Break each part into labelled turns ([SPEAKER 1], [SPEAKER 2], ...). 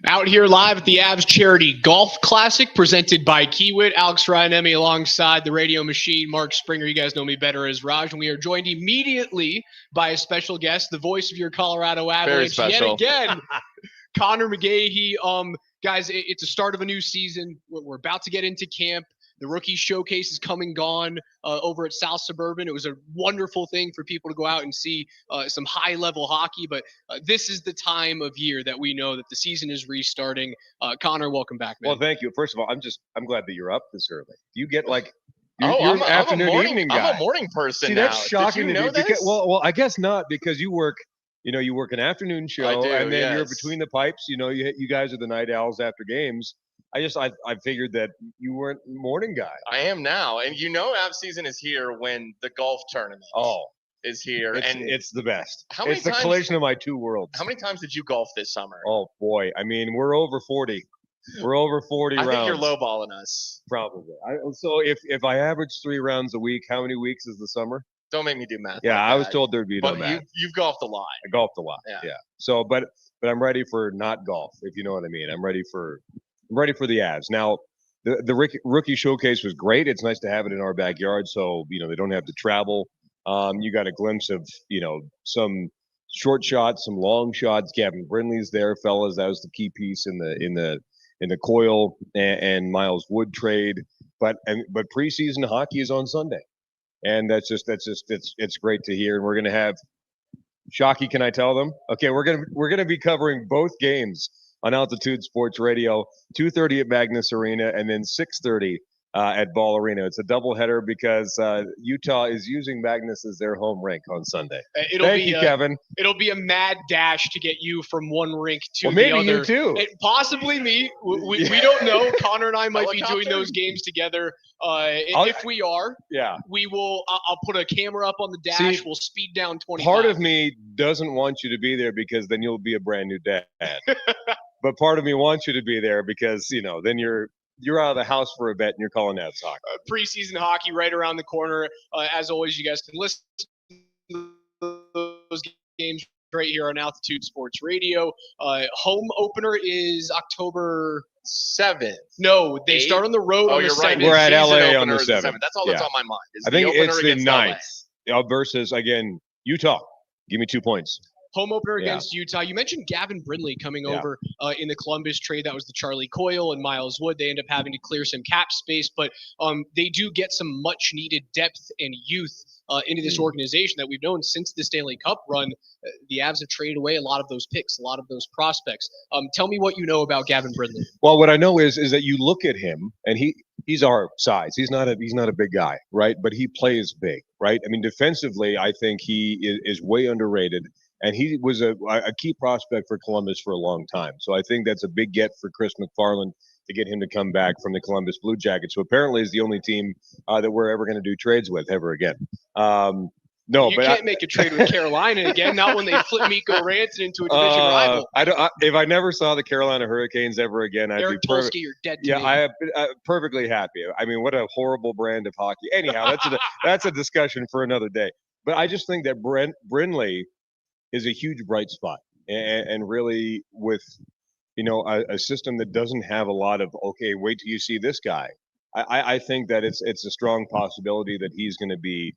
[SPEAKER 1] Out here live at the Avalanche Charity Golf Classic presented by Kiewit. Alex Rajaniemi alongside the radio machine, Mark Springer. You guys know me better as Raj. And we are joined immediately by a special guest, the voice of your Colorado Avalanche yet again, Connor McGahey. Guys, it's the start of a new season. We're about to get into camp. The rookie showcase is come and gone over at South Suburban. It was a wonderful thing for people to go out and see some high-level hockey, but this is the time of year that we know that the season is restarting. Connor, welcome back, man.
[SPEAKER 2] Well, thank you. First of all, I'm glad that you're up this early. You get like you're an afternoon evening guy.
[SPEAKER 3] I'm a morning person.
[SPEAKER 2] See,
[SPEAKER 3] now.
[SPEAKER 2] That's shocking
[SPEAKER 3] Did you
[SPEAKER 2] to
[SPEAKER 3] know
[SPEAKER 2] me. Because, well, I guess not because you work. You work an afternoon show, and then you're between the pipes. You guys are the night owls after games. I figured that you weren't a morning guy.
[SPEAKER 3] I am now, and Av season is here when the golf tournament is here, and
[SPEAKER 2] it's the best.
[SPEAKER 3] It's
[SPEAKER 2] the collision of my two worlds.
[SPEAKER 3] How many times did you golf this summer?
[SPEAKER 2] Oh boy, I mean we're over 40. We're over 40 rounds.
[SPEAKER 3] I think you're lowballing us.
[SPEAKER 2] Probably. So if I average 3 rounds a week, how many weeks is the summer?
[SPEAKER 3] Don't make me do math.
[SPEAKER 2] Yeah,
[SPEAKER 3] like
[SPEAKER 2] I was told there'd be no math.
[SPEAKER 3] You've golfed a lot.
[SPEAKER 2] I golfed a lot. Yeah. So, but I'm ready for not golf, if you know what I mean. I'm ready for the Avs. Now, the rookie showcase was great. It's nice to have it in our backyard, so they don't have to travel. You got a glimpse of some short shots, some long shots. Gavin Brindley's there, fellas. That was the key piece in the Coyle and Miles Wood trade. But preseason hockey is on Sunday. And it's great to hear. And we're gonna have Shockey, can I tell them? Okay, we're gonna be covering both games on Altitude Sports Radio, 2:30 at Magnus Arena, and then 6:30 at Ball Arena. It's a doubleheader because Utah is using Magnus as their home rink on Sunday. Thank you, Kevin.
[SPEAKER 1] It'll be a mad dash to get you from one rink to
[SPEAKER 2] the other.
[SPEAKER 1] Maybe
[SPEAKER 2] you too.
[SPEAKER 1] Possibly me. We don't know. Connor and I might be doing those games together. If we are, we will. I'll put a camera up on the dash. We'll speed down 20.
[SPEAKER 2] Part of me doesn't want you to be there because then you'll be a brand new dad. But part of me wants you to be there because then you're out of the house for a bit and you're calling out soccer.
[SPEAKER 1] Preseason hockey right around the corner. As always, you guys can listen to those games right here on Altitude Sports Radio. Home opener is October
[SPEAKER 3] 7th.
[SPEAKER 1] No, they start on the road on the 7th.
[SPEAKER 2] Right. We're at LA on the 7th.
[SPEAKER 3] That's all that's on my mind.
[SPEAKER 2] I think it's the 9th versus, again, Utah. Give me 2 points.
[SPEAKER 1] Home opener against Utah. You mentioned Gavin Brindley coming over in the Columbus trade. That was the Charlie Coyle and Miles Wood. They end up having to clear some cap space, but they do get some much-needed depth and youth into this organization that we've known since the Stanley Cup run. The Avs have traded away a lot of those picks, a lot of those prospects. Tell me what you know about Gavin Brindley.
[SPEAKER 2] Well, what I know is that you look at him, and he's our size. He's not a big guy, right? But he plays big, right? I mean, defensively, I think he is way underrated. And he was a key prospect for Columbus for a long time. So I think that's a big get for Chris McFarland to get him to come back from the Columbus Blue Jackets, who apparently is the only team that we're ever going to do trades with ever again. No,
[SPEAKER 1] you can't make a trade with Carolina again. Not when they flip Mikko Rantanen into a division rival.
[SPEAKER 2] If I never saw the Carolina Hurricanes ever again, I'd
[SPEAKER 1] Eric
[SPEAKER 2] be
[SPEAKER 1] Polsky, you're dead to me.
[SPEAKER 2] I'm perfectly happy. I mean, what a horrible brand of hockey. Anyhow, that's a discussion for another day. But I just think that Brindley is a huge bright spot, and really with a system that doesn't have a lot of wait till you see this guy. I think that it's a strong possibility that he's going to be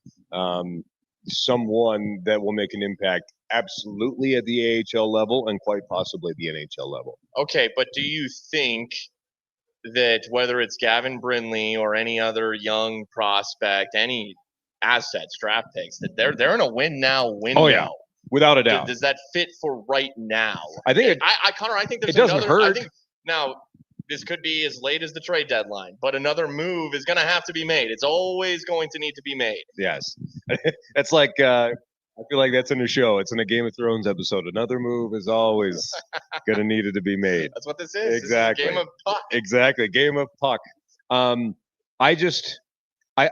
[SPEAKER 2] someone that will make an impact absolutely at the AHL level and quite possibly the NHL level.
[SPEAKER 3] Okay, but do you think that whether it's Gavin Brindley or any other young prospect, any assets, draft picks, that they're in a win now window?
[SPEAKER 2] Oh yeah. Without a doubt.
[SPEAKER 3] Does that fit for right now?
[SPEAKER 2] I think
[SPEAKER 3] Connor, I think there's
[SPEAKER 2] doesn't hurt.
[SPEAKER 3] Now, this could be as late as the trade deadline, but another move is going to have to be made. It's always going to need to be made.
[SPEAKER 2] Yes. That's like, I feel like that's in a show. It's in a Game of Thrones episode. Another move is always going to need to be made.
[SPEAKER 3] That's what this is.
[SPEAKER 2] Exactly.
[SPEAKER 3] This is a game of puck.
[SPEAKER 2] Exactly. Game of puck.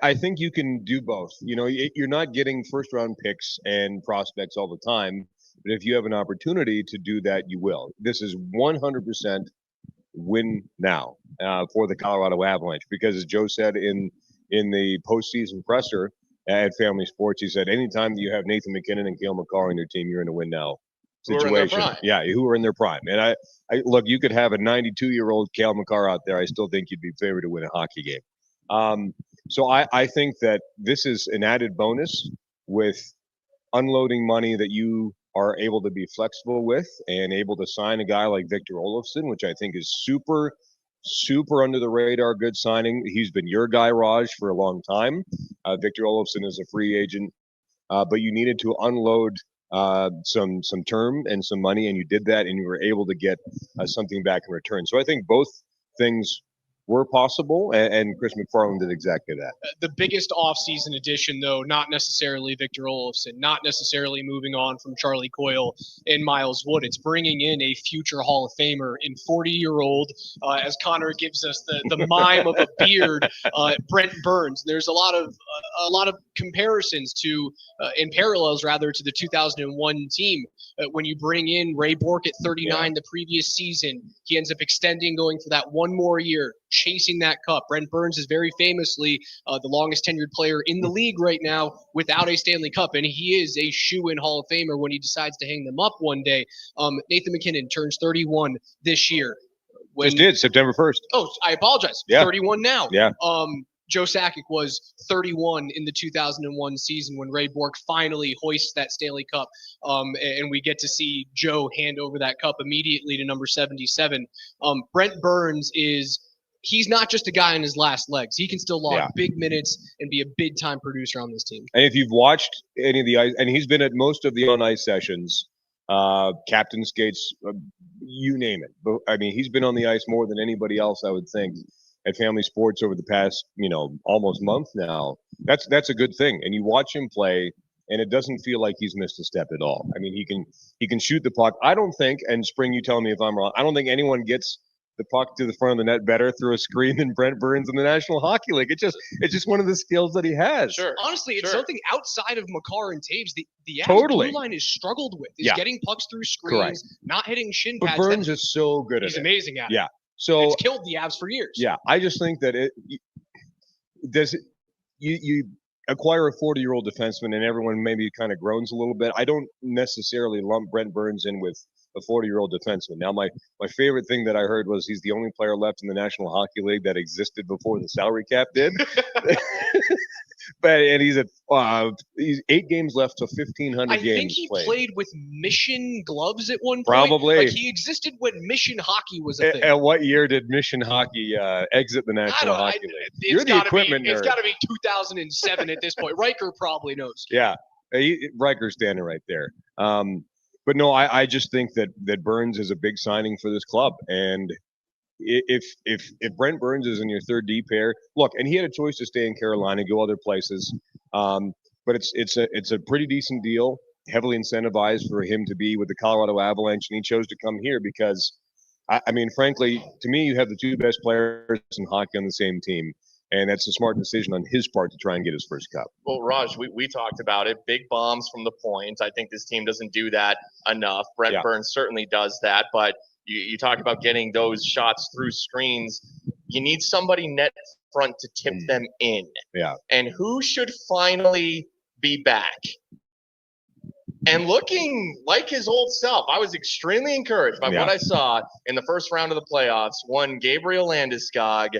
[SPEAKER 2] I think you can do both. You're not getting first-round picks and prospects all the time, but if you have an opportunity to do that, you will. This is 100% win now for the Colorado Avalanche because, as Joe said in the postseason presser at Family Sports, he said, anytime that you have Nathan MacKinnon and Cale Makar on your team, you're in a win now
[SPEAKER 3] Who are in their
[SPEAKER 2] situation.
[SPEAKER 3] prime.
[SPEAKER 2] Yeah, who are in their prime. And I look, you could have a 92-year-old Cale Makar out there. I still think you'd be favored to win a hockey game. So I think that this is an added bonus with unloading money that you are able to be flexible with and able to sign a guy like Victor Olofsson, which I think is super, super under the radar, good signing. He's been your guy, Raj, for a long time. Victor Olofsson is a free agent, but you needed to unload some term and some money, and you did that, and you were able to get something back in return. So I think both things were possible, and Chris McFarland did exactly that.
[SPEAKER 1] The biggest offseason addition, though, not necessarily Victor Olofsson, not necessarily moving on from Charlie Coyle and Miles Wood. It's bringing in a future Hall of Famer in 40-year-old, as Connor gives us the mime of a beard, Brent Burns. There's a lot of comparisons to, in parallels rather, to the 2001 team. When you bring in Ray Bourque at 39 the previous season, he ends up extending, going for that one more year, chasing that cup. Brent Burns is very famously the longest tenured player in the league right now without a Stanley Cup, and he is a shoe-in Hall of Famer when he decides to hang them up one day. Nathan MacKinnon turns 31 this year.
[SPEAKER 2] Just did, September 1st.
[SPEAKER 1] Oh, I apologize.
[SPEAKER 2] Yeah.
[SPEAKER 1] 31 now.
[SPEAKER 2] Yeah.
[SPEAKER 1] Joe Sakic was 31 in the 2001 season when Ray Bourque finally hoists that Stanley Cup, and we get to see Joe hand over that cup immediately to number 77. Brent Burns he's not just a guy on his last legs. He can still log big minutes and be a big-time producer on this team.
[SPEAKER 2] And if you've watched any of the ice, and he's been at most of the on-ice sessions, captain skates, you name it. But I mean, he's been on the ice more than anybody else, I would think, at Family Sports over the past, almost month now. That's a good thing. And you watch him play, and it doesn't feel like he's missed a step at all. I mean, he can shoot the puck. I don't think, and Spring, you tell me if I'm wrong, I don't think anyone gets the puck to the front of the net better through a screen than Brent Burns in the National Hockey League. It's just one of the skills that he has.
[SPEAKER 3] Sure.
[SPEAKER 1] Honestly, it's something outside of Makar and Taves the
[SPEAKER 2] totally.
[SPEAKER 1] blue line has struggled with. Is getting pucks through screens, not hitting shin pads.
[SPEAKER 2] But Burns is so good at it.
[SPEAKER 1] He's amazing at it.
[SPEAKER 2] Yeah. So
[SPEAKER 1] it's killed the Avs for years.
[SPEAKER 2] Yeah, I just think that you acquire a 40-year-old defenseman and everyone maybe kind of groans a little bit. I don't necessarily lump Brent Burns in with a 40-year-old defenseman. Now, my favorite thing that I heard was he's the only player left in the National Hockey League that existed before the salary cap did. And he's 8 games left to 1,500 games
[SPEAKER 1] I think he played with Mission gloves at one point.
[SPEAKER 2] Probably.
[SPEAKER 1] Like he existed when Mission hockey was a thing.
[SPEAKER 2] At what year did Mission Hockey exit the National Hockey League? You're the equipment nerd.
[SPEAKER 1] It's got to be 2007 at this point. Riker probably knows.
[SPEAKER 2] Yeah, Riker's standing right there. But no, I just think that Burns is a big signing for this club. And if Brent Burns is in your third D pair, look, and he had a choice to stay in Carolina, go other places. But it's a pretty decent deal, heavily incentivized for him to be with the Colorado Avalanche, and he chose to come here because, I mean, frankly, to me, you have the two best players in hockey on the same team. And that's a smart decision on his part to try and get his first cup.
[SPEAKER 3] Well, Raj, we talked about it. Big bombs from the point. I think this team doesn't do that enough. Brent Burns certainly does that. But you talk about getting those shots through screens. You need somebody net front to tip them in.
[SPEAKER 2] Yeah.
[SPEAKER 3] And who should finally be back? And looking like his old self. I was extremely encouraged by what I saw in the first round of the playoffs. One Gabriel Landeskog.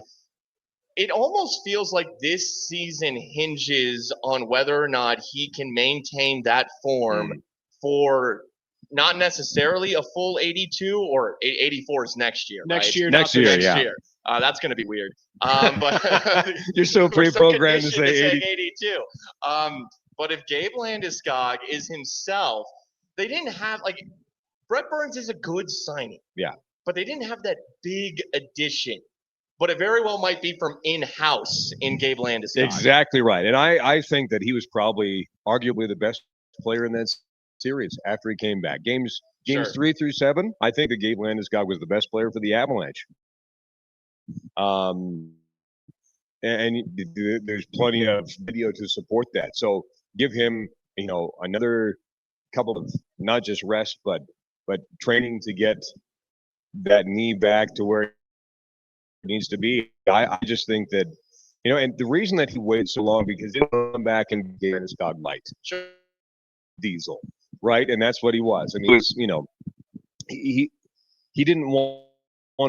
[SPEAKER 3] It almost feels like this season hinges on whether or not he can maintain that form for not necessarily a full 82 or 84 is next year.
[SPEAKER 1] Next
[SPEAKER 3] right?
[SPEAKER 1] year.
[SPEAKER 3] Next year. That's going to be weird. But
[SPEAKER 2] You're so pre-programmed to say
[SPEAKER 3] 82. But if Gabe Landeskog is himself, they didn't have Brent Burns is a good signing.
[SPEAKER 2] Yeah.
[SPEAKER 3] But they didn't have that big addition. But it very well might be from in-house in Gabe Landeskog.
[SPEAKER 2] Exactly right. And I think that he was probably arguably the best player in that series after he came back. Games 3 through 7, I think that Gabe Landeskog was the best player for the Avalanche. And there's plenty of video to support that. So give him, another couple of not just rest, but training to get that knee back to where needs to be. I just think that, and the reason that he waited so long because he didn't come back and gave Landeskog light.
[SPEAKER 3] Sure.
[SPEAKER 2] Diesel. right? And that's what he was. I mean, he was, he didn't want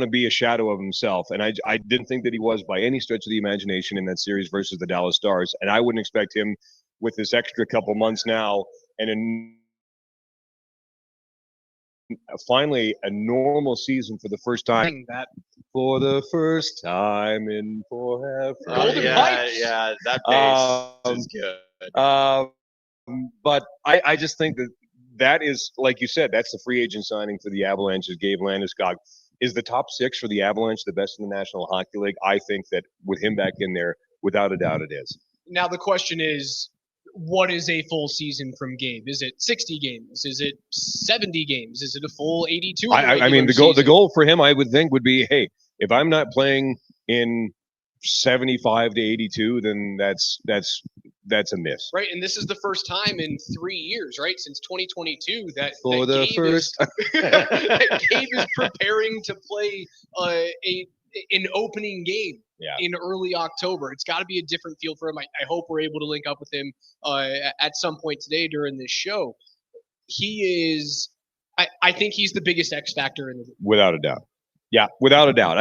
[SPEAKER 2] to be a shadow of himself, and I didn't think that he was by any stretch of the imagination in that series versus the Dallas Stars, and I wouldn't expect him with this extra couple months now and finally a normal season for the first time.
[SPEAKER 1] That
[SPEAKER 2] For the first time in forever.
[SPEAKER 1] Golden
[SPEAKER 3] yeah,
[SPEAKER 1] Pipes.
[SPEAKER 3] yeah, that bass is good.
[SPEAKER 2] But I just think that is, like you said, that's the free agent signing for the Avalanche is Gabe Landeskog. Is the top six for the Avalanche the best in the National Hockey League? I think that with him back in there, without a doubt, it is.
[SPEAKER 1] Now the question is, what is a full season from Gabe? Is it 60 games? Is it 70 games? Is it a full 82?
[SPEAKER 2] I mean, the goal for him, I would think, would be, hey, if I'm not playing in 75 to 82, then that's a miss.
[SPEAKER 1] Right, and this is the first time in 3 years, right, since 2022 that
[SPEAKER 2] For the
[SPEAKER 1] Gabe
[SPEAKER 2] first
[SPEAKER 1] that Gabe is preparing to play an opening game in early October. It's got to be a different feel for him. I hope we're able to link up with him at some point today during this show. He is, I think he's the biggest X factor in the league.
[SPEAKER 2] Without a doubt. Yeah, without a doubt.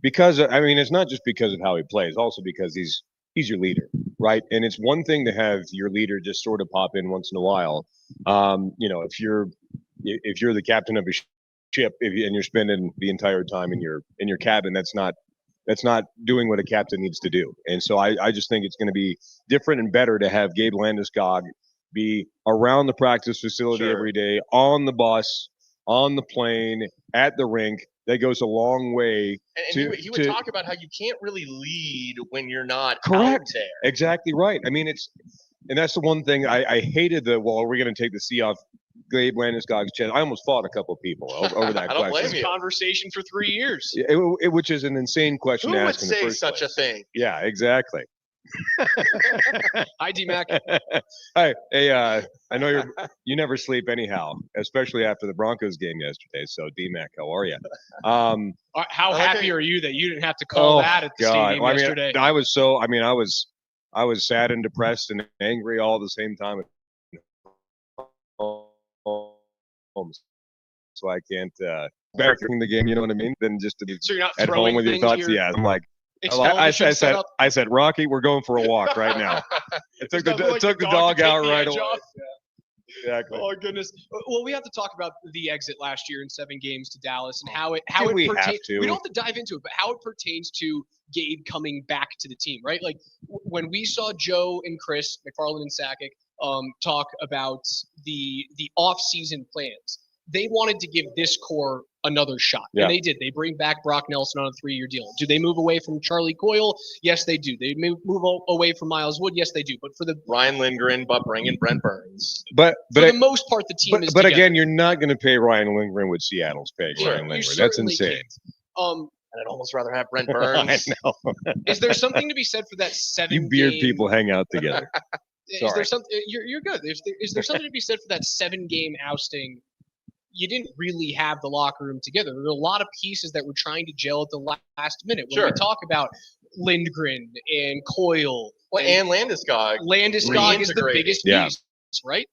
[SPEAKER 2] Because I mean, it's not just because of how he plays, also because he's your leader, right? And it's one thing to have your leader just sort of pop in once in a while. If you're the captain of a ship and you're spending the entire time in your cabin, that's not doing what a captain needs to do. And so I just think it's going to be different and better to have Gabe Landeskog be around the practice facility every day, on the bus, on the plane, at the rink. That goes a long way.
[SPEAKER 3] And he would talk about how you can't really lead when you're not
[SPEAKER 2] correct
[SPEAKER 3] out there.
[SPEAKER 2] Exactly right. I mean, and that's the one thing I hated. We're going to take the C off Gabe Landeskog's chest. I almost fought a couple of people over that
[SPEAKER 3] I don't
[SPEAKER 2] question.
[SPEAKER 3] blame you.
[SPEAKER 1] Conversation for 3 years.
[SPEAKER 2] Which is an insane question
[SPEAKER 3] Who
[SPEAKER 2] to
[SPEAKER 3] would
[SPEAKER 2] ask in the
[SPEAKER 3] say
[SPEAKER 2] first
[SPEAKER 3] such
[SPEAKER 2] place.
[SPEAKER 3] a thing?
[SPEAKER 2] Yeah, exactly.
[SPEAKER 1] Hi, D-Mac.
[SPEAKER 2] Hey, I know you never sleep anyhow, especially after the Broncos game yesterday. So, D-Mac, how are you?
[SPEAKER 1] How happy are you that you didn't have to call that at the stadium yesterday?
[SPEAKER 2] I was sad and depressed and angry all at the same time. So I can't better during the game, you know what I mean, than just to be at home with your thoughts. Yeah, I'm like, I said, Rocky, we're going for a walk right now. It took the dog out right away. Yeah. Exactly.
[SPEAKER 1] Oh goodness. Well, we have to talk about the exit last year in 7 games to Dallas and how it
[SPEAKER 2] we
[SPEAKER 1] pertains.
[SPEAKER 2] have to.
[SPEAKER 1] We don't have to dive into it, but how it pertains to Gabe coming back to the team, right? Like when we saw Joe and Chris McFarland and Sakic talk about the off-season plans, they wanted to give this core another shot.
[SPEAKER 2] Yeah.
[SPEAKER 1] And they did. They bring back Brock Nelson on a 3-year deal. Do they move away from Charlie Coyle? Yes, they do. They move away from Miles Wood? Yes, they do. But for the
[SPEAKER 3] Ryan Lindgren, but bring in Brent Burns.
[SPEAKER 1] But for the most part, the team is
[SPEAKER 2] But
[SPEAKER 1] together.
[SPEAKER 2] again, you're not going to pay Ryan Lindgren what Seattle's paying Ryan Lindgren. That's insane.
[SPEAKER 3] And I'd almost rather have Brent Burns.
[SPEAKER 2] I know.
[SPEAKER 1] Is there something to be said for that 7
[SPEAKER 2] You beard people hang out together.
[SPEAKER 1] Is there something you're good? Is there something to be said for that 7-game ousting? You didn't really have the locker room together. There were a lot of pieces that were trying to gel at the last minute. When we talk about Lindgren and Coyle,
[SPEAKER 3] and Landeskog.
[SPEAKER 1] Landeskog is the biggest piece, right?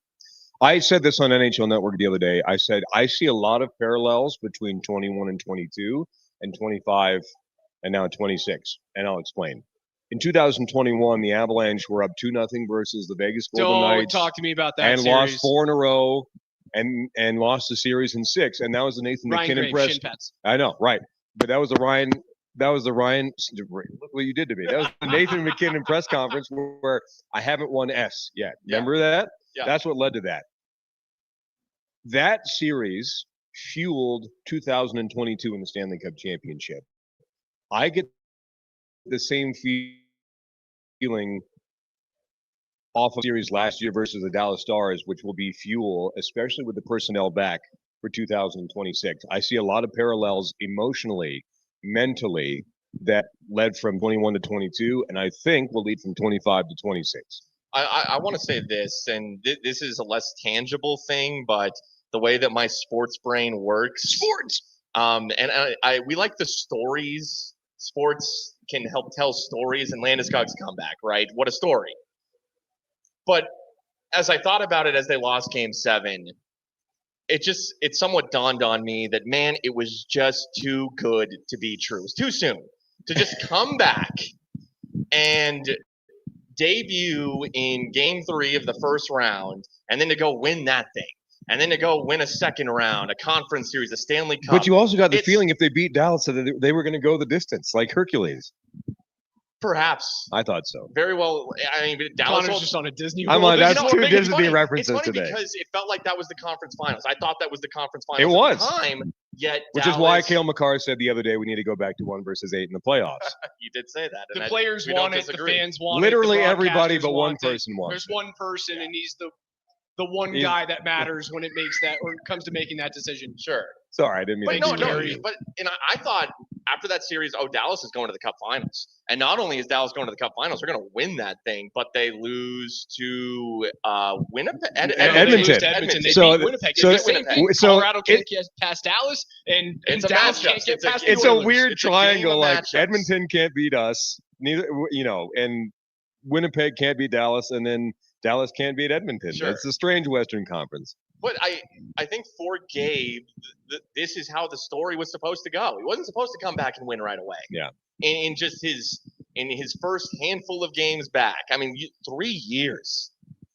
[SPEAKER 2] I said this on NHL Network the other day. I said I see a lot of parallels between 21 and 22 and 25 and now 26, and I'll explain. In 2021, the Avalanche were up 2-0 versus the Vegas Golden Knights.
[SPEAKER 1] Don't talk to me about that
[SPEAKER 2] and
[SPEAKER 1] series.
[SPEAKER 2] Lost 4 in a row. And lost the series in 6, and that was the Nathan McKinnon press. I know, right? But that was the Ryan. Look what you did to me. That was the Nathan McKinnon press conference where I haven't won S yet. Remember that?
[SPEAKER 3] Yeah.
[SPEAKER 2] That's what led to that. That series fueled 2022 in the Stanley Cup Championship. I get the same feeling off of series last year versus the Dallas Stars, which will be fuel, especially with the personnel back for 2026. I see a lot of parallels emotionally, mentally, that led from 21 to 22, and I think will lead from 25 to 26.
[SPEAKER 3] I want to say this, and this is a less tangible thing, but the way that my sports brain works. And we like the stories. Sports can help tell stories, and Landeskog's comeback, right? What a story. But as I thought about it as they lost Game 7, it somewhat dawned on me that, man, it was just too good to be true. It was too soon to just come back and debut in Game 3 of the first round, and then to go win that thing, and then to go win a second round, a conference series, a Stanley Cup.
[SPEAKER 2] But you also got the feeling if they beat Dallas that they were going to go the distance, like Hercules.
[SPEAKER 3] Perhaps.
[SPEAKER 2] I thought so.
[SPEAKER 3] Very well. I mean, Dallas
[SPEAKER 1] Connor's just on a Disney.
[SPEAKER 2] I'm like, that's two Disney
[SPEAKER 3] funny.
[SPEAKER 2] references
[SPEAKER 3] it's funny
[SPEAKER 2] today.
[SPEAKER 3] Because it felt like that was the conference finals. I thought that was the conference finals.
[SPEAKER 2] It was.
[SPEAKER 3] At the time, yet
[SPEAKER 2] Which
[SPEAKER 3] Dallas,
[SPEAKER 2] is why Cale McCarr said the other day we need to go back to 1 versus 8 in the playoffs.
[SPEAKER 3] You did say that.
[SPEAKER 1] The players want it. The fans want
[SPEAKER 2] Literally
[SPEAKER 1] it. The
[SPEAKER 2] everybody but one
[SPEAKER 1] want it.
[SPEAKER 2] person wants
[SPEAKER 1] There's
[SPEAKER 2] it.
[SPEAKER 1] one person, and he's the one guy that matters when it makes that or comes to making that decision.
[SPEAKER 3] Sure.
[SPEAKER 2] Sorry, I didn't mean
[SPEAKER 3] But
[SPEAKER 2] to
[SPEAKER 3] but I thought after that series, Dallas is going to the Cup Finals, and not only is Dallas going to the Cup Finals, they're going to win that thing, but they lose to Winnipeg,
[SPEAKER 2] Edmonton.
[SPEAKER 1] They
[SPEAKER 2] So-
[SPEAKER 1] beat Winnipeg.
[SPEAKER 2] so-
[SPEAKER 1] It's the same thing.
[SPEAKER 2] so
[SPEAKER 1] Colorado can't get past Dallas, and
[SPEAKER 3] It's a
[SPEAKER 1] Dallas
[SPEAKER 3] matchup.
[SPEAKER 1] can't get past
[SPEAKER 2] It's
[SPEAKER 1] the
[SPEAKER 2] a
[SPEAKER 1] Oilers.
[SPEAKER 2] weird
[SPEAKER 3] It's a game
[SPEAKER 2] triangle.
[SPEAKER 3] of
[SPEAKER 2] Like
[SPEAKER 3] matchups.
[SPEAKER 2] Edmonton can't beat us, neither and Winnipeg can't beat Dallas, and then Dallas can't beat Edmonton.
[SPEAKER 3] Sure.
[SPEAKER 2] It's a strange Western Conference.
[SPEAKER 3] But I think for Gabe, this is how the story was supposed to go. He wasn't supposed to come back and win right away.
[SPEAKER 2] Yeah.
[SPEAKER 3] In just his first handful of games back. I mean, 3 years.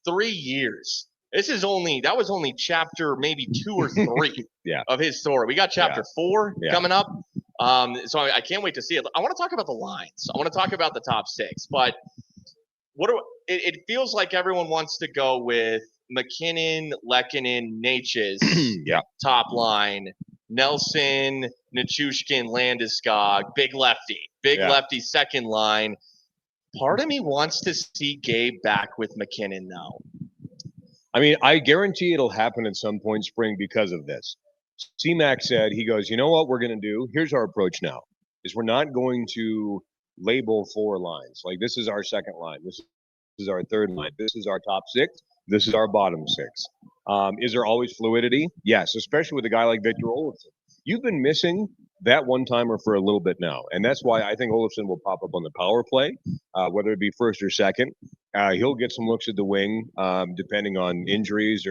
[SPEAKER 3] 3 years. That was only chapter maybe 2 or 3
[SPEAKER 2] Yeah.
[SPEAKER 3] of his story. We got chapter 4
[SPEAKER 2] Yeah.
[SPEAKER 3] coming up. So I can't wait to see it. I want to talk about the lines. I want to talk about the top 6. But it feels like everyone wants to go with McKinnon, Lehkonen, Natchez
[SPEAKER 2] Yeah.
[SPEAKER 3] top line. Nelson, Nichushkin, Landeskog, big lefty second line. Part of me wants to see Gabe back with McKinnon though.
[SPEAKER 2] I mean, I guarantee it'll happen at some point spring because of this. C-Mac said, he goes, you know what we're going to do? Here's our approach now, is we're not going to label 4 lines. Like, this is our second line. This is our third line. This is our top 6. This is our bottom 6. Is there always fluidity? Yes, especially with a guy like Victor Olofsson. You've been missing that one-timer for a little bit now, and that's why I think Olofsson will pop up on the power play, whether it be first or second. He'll get some looks at the wing, depending on injuries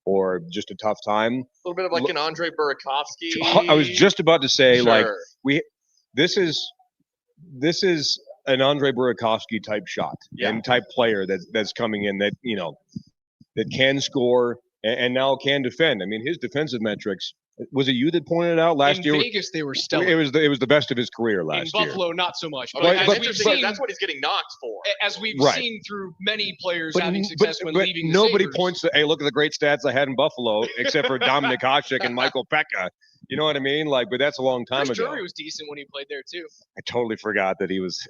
[SPEAKER 2] or just a tough time.
[SPEAKER 3] A little bit of like an Andre Burakovsky.
[SPEAKER 2] I was just about to say,
[SPEAKER 3] Sure.
[SPEAKER 2] this is an Andre Burakovsky type shot and type player that's coming in that that can score and now can defend. I mean, his defensive metrics. Was it you that pointed it out last year?
[SPEAKER 1] In Vegas, they were stellar.
[SPEAKER 2] It was the best of his career last year.
[SPEAKER 1] In Buffalo, not so much. But
[SPEAKER 3] But
[SPEAKER 1] as
[SPEAKER 3] that's
[SPEAKER 1] we've
[SPEAKER 3] interesting.
[SPEAKER 1] seen,
[SPEAKER 3] That's what he's getting knocked for.
[SPEAKER 1] as we've
[SPEAKER 2] Right.
[SPEAKER 1] seen through many players having success when
[SPEAKER 2] but
[SPEAKER 1] leaving.
[SPEAKER 2] nobody
[SPEAKER 1] the Sabres.
[SPEAKER 2] points to, hey, look at the great stats I had in Buffalo, except for Dominik Hasek and Michael Pekka. You know what I mean? Like, but that's a long time
[SPEAKER 1] Chris
[SPEAKER 2] ago.
[SPEAKER 1] Drury was decent when he played there too.
[SPEAKER 2] I totally forgot that he was.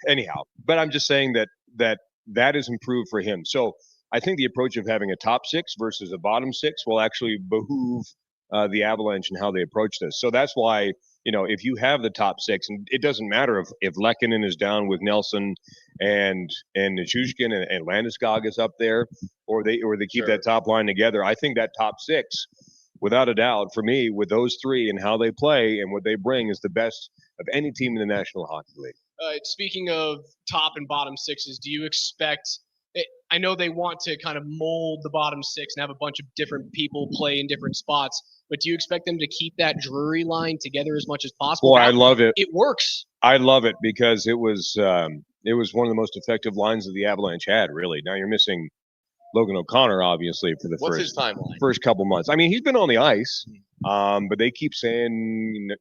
[SPEAKER 2] Anyhow, but I'm just saying that is improved for him. So I think the approach of having a top 6 versus a bottom 6 will actually behoove the Avalanche and how they approach this. So that's why, if you have the top 6, and it doesn't matter if Lehkonen is down with Nelson and Nichushkin and Landeskog is up there, or they keep that top line together. I think that top 6, without a doubt, for me, with those 3 and how they play and what they bring, is the best of any team in the National Hockey League.
[SPEAKER 1] Speaking of top and bottom 6s, do you expect? I know they want to kind of mold the bottom 6 and have a bunch of different people play in different spots, but do you expect them to keep that Drury line together as much as possible?
[SPEAKER 2] Boy, I love it.
[SPEAKER 1] It works.
[SPEAKER 2] I love it because it was one of the most effective lines that the Avalanche had. Really, now you're missing Logan O'Connor, obviously, for the
[SPEAKER 3] What's his timeline?
[SPEAKER 2] first couple months. I mean, he's been on the ice, but they keep saying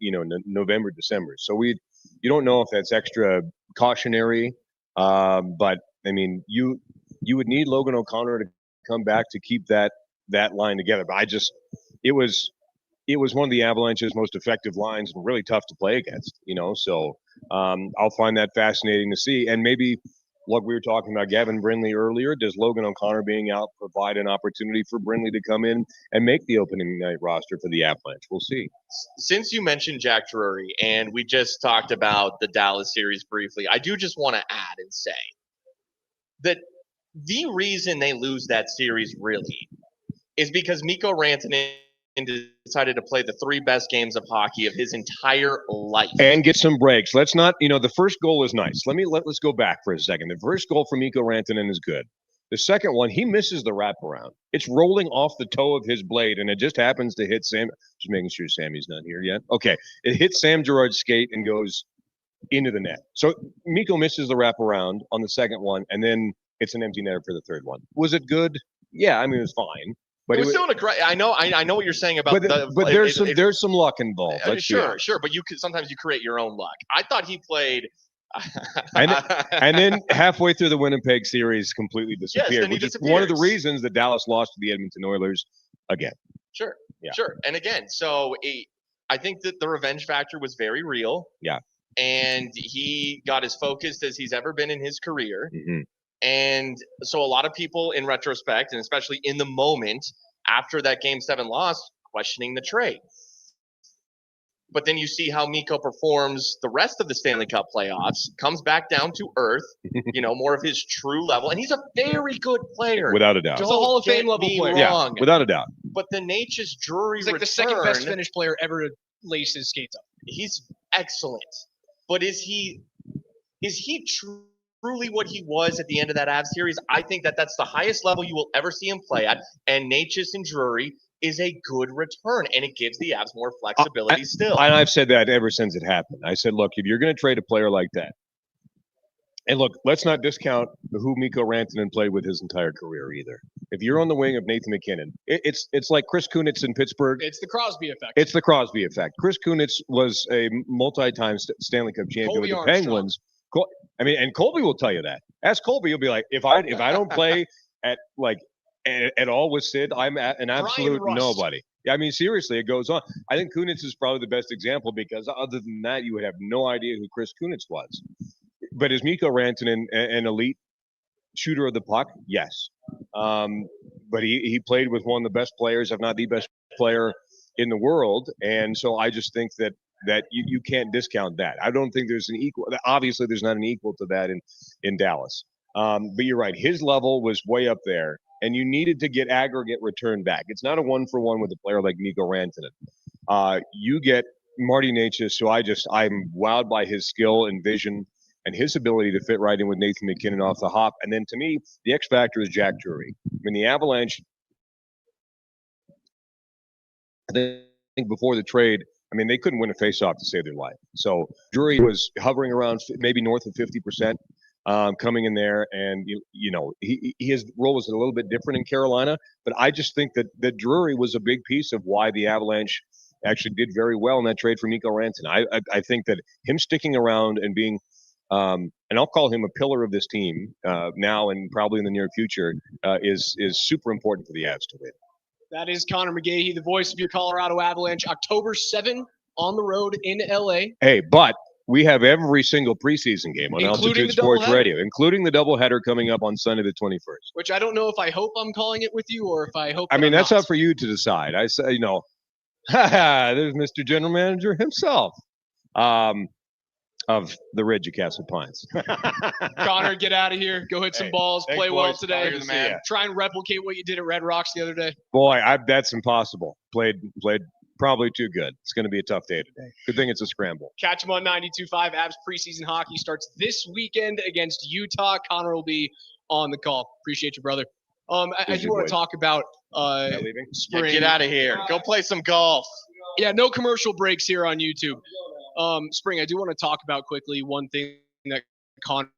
[SPEAKER 2] November, December. So you don't know if that's extra cautionary, but I mean you would need Logan O'Connor to come back to keep that line together. But it was one of the Avalanche's most effective lines and really tough to play against. So I'll find that fascinating to see. And maybe, like we were talking about Gavin Brindley earlier, does Logan O'Connor being out provide an opportunity for Brindley to come in and make the opening night roster for the Avalanche? We'll see.
[SPEAKER 3] Since you mentioned Jack Drury and we just talked about the Dallas series briefly, I do just want to add and say that the reason they lose that series really is because Mikko Rantanen decided to play the 3 best games of hockey of his entire life
[SPEAKER 2] and get some breaks. Let's not, the first goal is nice. Let's go back for a second. The first goal for Mikko Rantanen is good. The second one, he misses the wraparound. It's rolling off the toe of his blade, and it just happens to hit Sam. Just making sure Sammy's not here yet. Okay. It hits Sam Girard's skate and goes into the net. So Mikko misses the wraparound on the second one, and then it's an empty netter for the third one. Was it good? Yeah, I mean, it was fine. But
[SPEAKER 3] it was still a great. I know what you're saying about
[SPEAKER 2] but there's some luck involved.
[SPEAKER 3] Sure, but sometimes you create your own luck. I thought he played.
[SPEAKER 2] and then halfway through the Winnipeg series, completely disappeared, which is one of the reasons that Dallas lost to the Edmonton Oilers again.
[SPEAKER 3] Sure. And again, so I think that the revenge factor was very real.
[SPEAKER 2] Yeah.
[SPEAKER 3] And he got as focused as he's ever been in his career.
[SPEAKER 2] Mm-hmm.
[SPEAKER 3] And so a lot of people in retrospect, and especially in the moment after that Game 7 loss, questioning the trade. But then you see how Mikko performs the rest of the Stanley Cup playoffs, comes back down to earth, more of his true level. And he's a very good player.
[SPEAKER 2] Without a doubt.
[SPEAKER 1] He's a Hall of Fame level player.
[SPEAKER 2] Yeah, without a doubt.
[SPEAKER 3] But the Nature's Drury
[SPEAKER 1] He's like the second best Finnish player ever to lace his skates up.
[SPEAKER 3] He's excellent. But is he truly what he was at the end of that Avs series? I think that's the highest level you will ever see him play at. And Nature's and Drury is a good return, and it gives the Avs more flexibility still.
[SPEAKER 2] And I've said that ever since it happened. I said, look, if you're going to trade a player like that, and look, let's not discount who Mikko Rantanen played with his entire career either. If you're on the wing of Nathan MacKinnon, it's like Chris Kunitz in Pittsburgh.
[SPEAKER 1] It's the Crosby effect.
[SPEAKER 2] It's the Crosby effect. Chris Kunitz was a multi-time Stanley Cup champion with the Penguins. And Colby will tell you that. Ask Colby, he'll be like, if I don't play at all with Sid, I'm an absolute nobody. I mean, seriously, it goes on. I think Kunitz is probably the best example because other than that, you would have no idea who Chris Kunitz was. But is Mikko Rantanen an elite shooter of the puck? Yes. But he played with one of the best players, if not the best player in the world. And so I just think that you can't discount that. I don't think there's an equal. Obviously, there's not an equal to that in Dallas. But you're right. His level was way up there. And you needed to get aggregate return back. It's not a 1-for-1 with a player like Mikko Rantanen. You get Marty Necas, who I'm wowed by his skill and vision and his ability to fit right in with Nathan MacKinnon off the hop. And then to me, the X factor is Jack Drury. I mean, the Avalanche, I think before the trade, they couldn't win a faceoff to save their life. So Drury was hovering around maybe north of 50%. Coming in there, and his role was a little bit different in Carolina, but I just think that Drury was a big piece of why the Avalanche actually did very well in that trade for Mikko Rantanen. I think that him sticking around and being, and I'll call him a pillar of this team now and probably in the near future, is super important for the Avs to win.
[SPEAKER 1] That is Connor McGahey, the voice of your Colorado Avalanche, October 7 on the road in LA.
[SPEAKER 2] Hey, but we have every single preseason game on Altitude Sports Radio, including the doubleheader coming up on Sunday the 21st.
[SPEAKER 1] Which I don't know if I hope I'm calling it with you or if I hope.
[SPEAKER 2] That's up for you to decide. I say, there's Mr. General Manager himself of the Ridge of Castle Pines.
[SPEAKER 1] Connor, get out of here. Go hit some balls. Play well today.
[SPEAKER 3] Man.
[SPEAKER 1] Try and replicate what you did at Red Rocks the other day.
[SPEAKER 2] Boy, that's impossible. Played probably too good. It's going to be a tough day today. Good thing it's a scramble.
[SPEAKER 1] Catch them on 92.5. Avs preseason hockey starts this weekend against Utah. Connor will be on the call. Appreciate you, brother. I do want to talk about Spring.
[SPEAKER 3] Yeah, get out of here. Go play some golf.
[SPEAKER 1] Yeah, no commercial breaks here on YouTube. Spring, I do want to talk about quickly one thing that Connor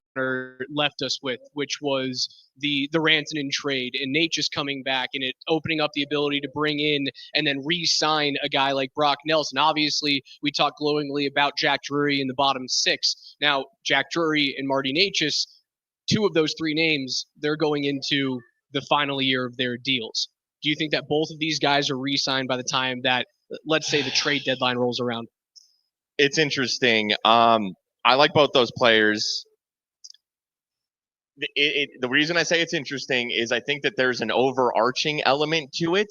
[SPEAKER 1] left us with, which was the Rantanen trade and Nate just coming back and it opening up the ability to bring in and then re-sign a guy like Brock Nelson. Obviously, we talked glowingly about Jack Drury in the bottom six. Now, Jack Drury and Marty Necas, two of those three names, they're going into the final year of their deals. Do you think that both of these guys are re-signed by the time that, let's say, the trade deadline rolls around?
[SPEAKER 3] It's interesting. I like both those players. The reason I say it's interesting is I think that there's an overarching element to it.